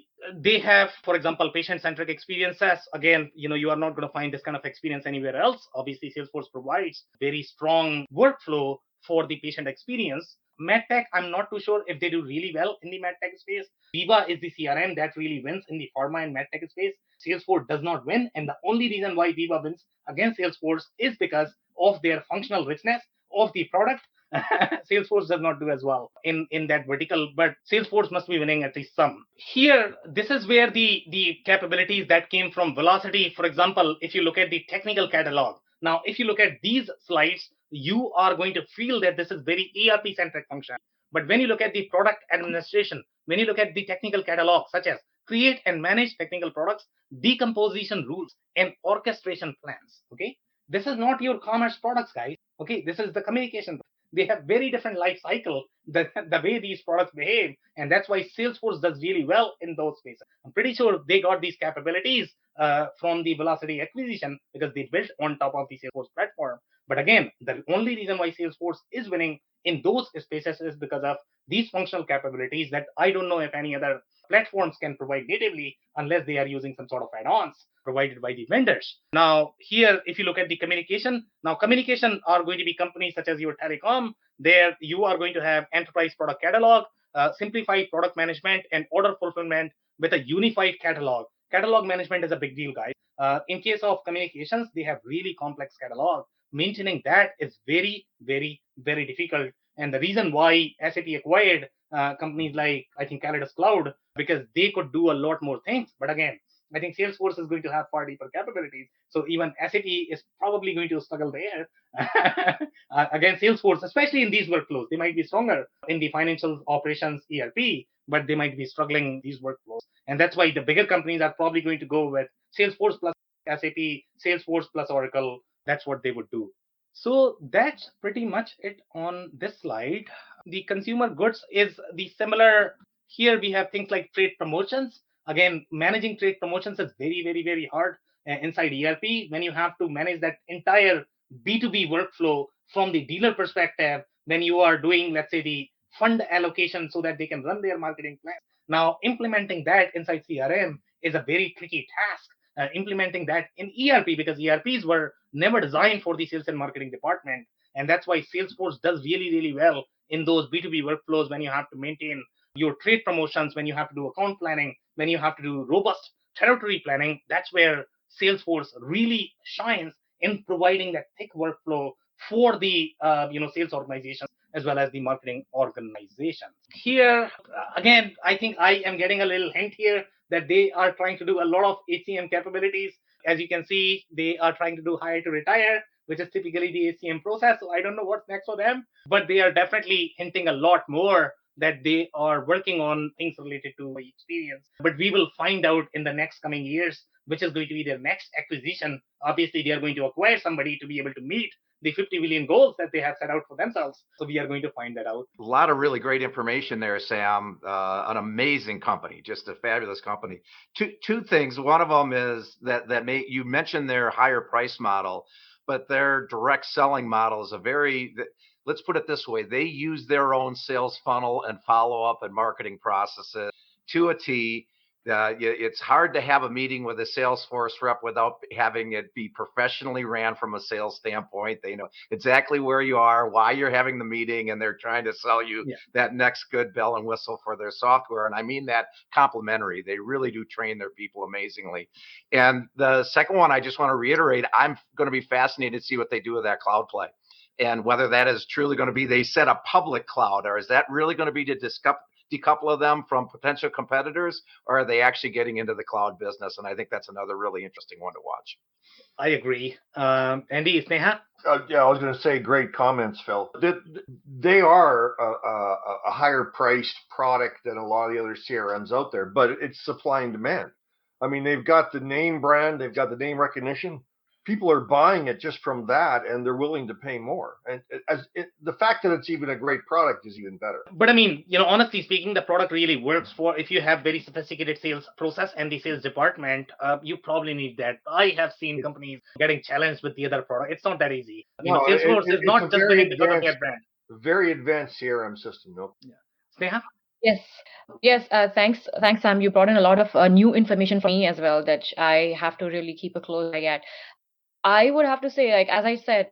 They have, for example, patient-centric experiences. Again, you are not going to find this kind of experience anywhere else. Obviously, Salesforce provides very strong workflow for the patient experience. MedTech, I'm not too sure if they do really well in the MedTech space. Viva is the CRM that really wins in the pharma and MedTech space. Salesforce does not win, and the only reason why Viva wins against Salesforce is because of their functional richness of the product. Salesforce does not do as well in that vertical, but Salesforce must be winning at least some. Here, this is where the capabilities that came from Velocity, for example, if you look at the technical catalog. Now, if you look at these slides, you are going to feel that this is very ERP-centric function. But when you look at the product administration, when you look at the technical catalog, such as create and manage technical products, decomposition rules, and orchestration plans, okay? This is not your commerce products, guys. Okay, this is the communication. They have very different life cycle, the way these products behave, and that's why Salesforce does really well in those spaces. I'm pretty sure they got these capabilities from the Velocity acquisition because they built on top of the Salesforce platform. But again, the only reason why Salesforce is winning in those spaces is because of these functional capabilities that I don't know if any other platforms can provide natively unless they are using some sort of add-ons provided by the vendors. Now, here, if you look at the communication, now communication are going to be companies such as your telecom. There, you are going to have enterprise product catalog, simplified product management, and order fulfillment with a unified catalog. Catalog management is a big deal, guys. In case of communications, they have really complex catalog. Maintaining that is very, very, very difficult. And the reason why SAP acquired companies like, I think, Calidus Cloud, because they could do a lot more things. But again, I think Salesforce is going to have far deeper capabilities. So even SAP is probably going to struggle there against Salesforce, especially in these workflows. They might be stronger in the financial operations ERP, but they might be struggling these workflows. And that's why the bigger companies are probably going to go with Salesforce plus SAP, Salesforce plus Oracle. That's what they would do. So that's pretty much it on this slide. The consumer goods is the similar. Here we have things like trade promotions. Again, managing trade promotions is very, very, very hard inside ERP when you have to manage that entire B2B workflow from the dealer perspective when you are doing, let's say, the fund allocation so that they can run their marketing plan. Now, implementing that inside CRM is a very tricky task. Implementing that in ERP, because ERPs were never designed for the sales and marketing department. And that's why Salesforce does really, really well in those B2B workflows when you have to maintain your trade promotions, when you have to do account planning, when you have to do robust territory planning. That's where Salesforce really shines in providing that thick workflow for the sales organizations as well as the marketing organizations. Here, again, I think I am getting a little hint here that they are trying to do a lot of HCM capabilities. As you can see, they are trying to do hire to retire, which is typically the HCM process. So I don't know what's next for them, but they are definitely hinting a lot more that they are working on things related to experience. But we will find out in the next coming years, which is going to be their next acquisition. Obviously, they are going to acquire somebody to be able to meet the 50 million goals that they have set out for themselves. So we are going to find that out. A lot of really great information there, Sam. An amazing company, just a fabulous company. Two things. One of them is that you mentioned their higher price model, but their direct selling model is a very, let's put it this way, they use their own sales funnel and follow up and marketing processes to a T. It's hard to have a meeting with a Salesforce rep without having it be professionally ran from a sales standpoint. They know exactly where you are, why you're having the meeting, and they're trying to sell you that next good bell and whistle for their software. And I mean that complimentary. They really do train their people amazingly. And the second one, I just want to reiterate, I'm going to be fascinated to see what they do with that cloud play. And whether that is truly going to be, they set a public cloud, or is that really going to be to decouple of them from potential competitors, or are they actually getting into the cloud business? And I think that's another really interesting one to watch. I agree. Andy, Sneha? Yeah, I was going to say great comments, Phil. They are a higher priced product than a lot of the other CRMs out there, but it's supply and demand. I mean, they've got the name brand, they've got the name recognition. People are buying it just from that, and they're willing to pay more. And the fact that it's even a great product is even better. But I mean, honestly speaking, the product really works for if you have very sophisticated sales process and the sales department. You probably need that. I have seen companies getting challenged with the other product. It's not that easy. Salesforce is not just doing it because of their brand. Very advanced CRM system, no? Yeah. Sneha? Yes. Thanks, Sam. You brought in a lot of new information for me as well that I have to really keep a close eye at. I would have to say, like, as I said,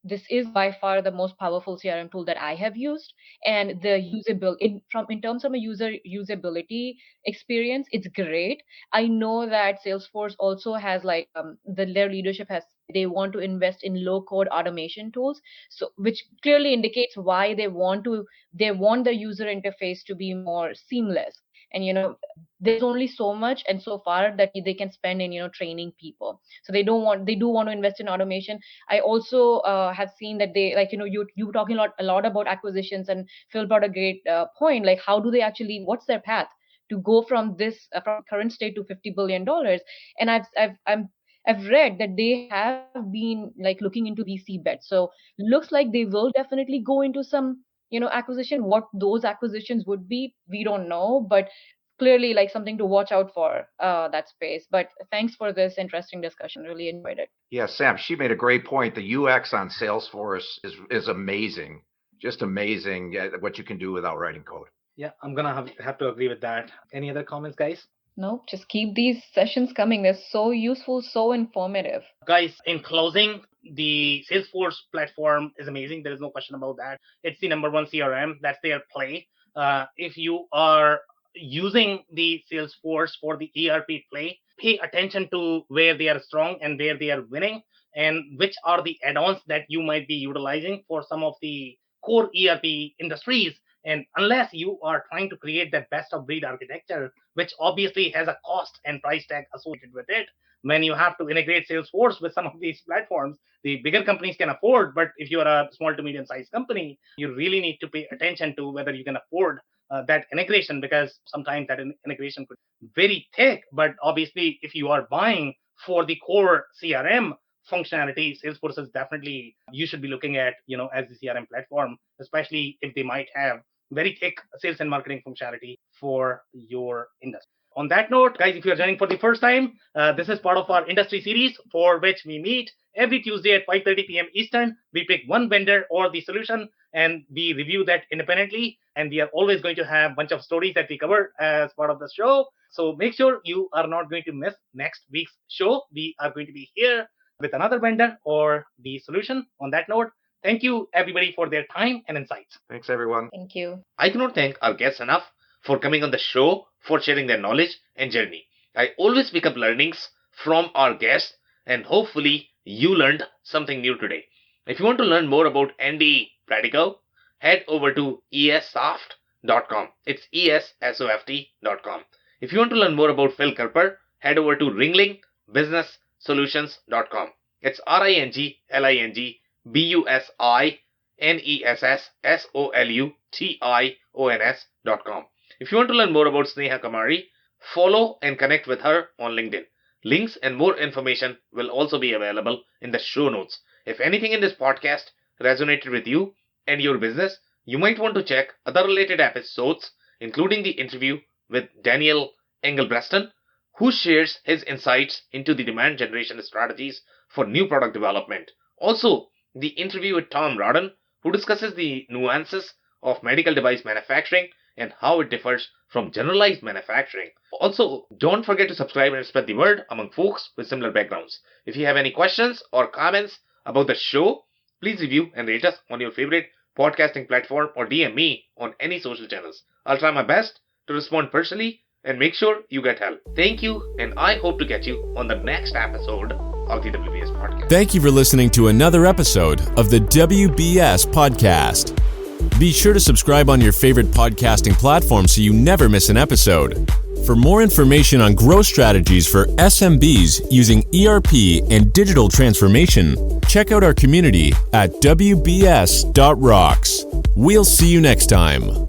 this is by far the most powerful CRM tool that I have used, and the usability in terms of a usability experience, it's great. I know that Salesforce also has their leadership has, they want to invest in low code automation tools, so which clearly indicates why they want the user interface to be more seamless. And there's only so much and so far that they can spend in training people. So they do want to invest in automation. I also have seen that they you were talking a lot about acquisitions, and Phil brought a great point. Like, how do they actually, what's their path to go from this from current state to $50 billion? And I've read that they have been looking into VC bets. So looks like they will definitely go into some acquisition. What those acquisitions would be, we don't know, but clearly something to watch out for that space. But thanks for this interesting discussion. Really enjoyed it. Yeah, Sam, she made a great point. The UX on Salesforce is amazing, just amazing what you can do without writing code. Yeah, I'm gonna have to agree with that. Any other comments, guys? No, just keep these sessions coming. They're so useful, so informative. Guys, in closing, the Salesforce platform is amazing. There is no question about that. It's the number one CRM. That's their play. If you are using the Salesforce for the ERP play, pay attention to where they are strong and where they are winning, and which are the add-ons that you might be utilizing for some of the core ERP industries. And unless you are trying to create that best of breed architecture, which obviously has a cost and price tag associated with it, when you have to integrate Salesforce with some of these platforms, the bigger companies can afford. But if you're a small to medium sized company, you really need to pay attention to whether you can afford that integration, because sometimes that integration could be very thick. But obviously, if you are buying for the core CRM functionality, Salesforce is definitely, you should be looking at, as the CRM platform, especially if they might have very thick sales and marketing functionality for your industry. On that note, guys, if you're joining for the first time, this is part of our industry series for which we meet every Tuesday at 5:30 p.m. Eastern. We pick one vendor or the solution and we review that independently. And we are always going to have a bunch of stories that we cover as part of the show. So make sure you are not going to miss next week's show. We are going to be here with another vendor or the solution. On that note, thank you everybody for their time and insights. Thanks, everyone. Thank you. I cannot thank our guests enough for coming on the show, for sharing their knowledge and journey. I always pick up learnings from our guests, and hopefully you learned something new today. If you want to learn more about Andy Pratico, head over to essoft.com. It's ESSOFT.com. If you want to learn more about Phil Kerper, head over to ringlingbusness.com. It's ringlingbusinesssolutons.com. If you want to learn more about Sneha Kamari, follow and connect with her on LinkedIn. Links and more information will also be available in the show notes. If anything in this podcast resonated with you and your business, you might want to check other related episodes, including the interview with Daniel Engelbreston, who shares his insights into the demand generation strategies for new product development. Also, the interview with Tom Rodden, who discusses the nuances of medical device manufacturing and how it differs from generalized manufacturing. Also, don't forget to subscribe and spread the word among folks with similar backgrounds. If you have any questions or comments about the show, please review and rate us on your favorite podcasting platform or DM me on any social channels. I'll try my best to respond personally and make sure you get help. Thank you, and I hope to catch you on the next episode of the WBS Podcast. Thank you for listening to another episode of the WBS Podcast. Be sure to subscribe on your favorite podcasting platform so you never miss an episode. For more information on growth strategies for SMBs using ERP and digital transformation, check out our community at WBS.rocks. We'll see you next time.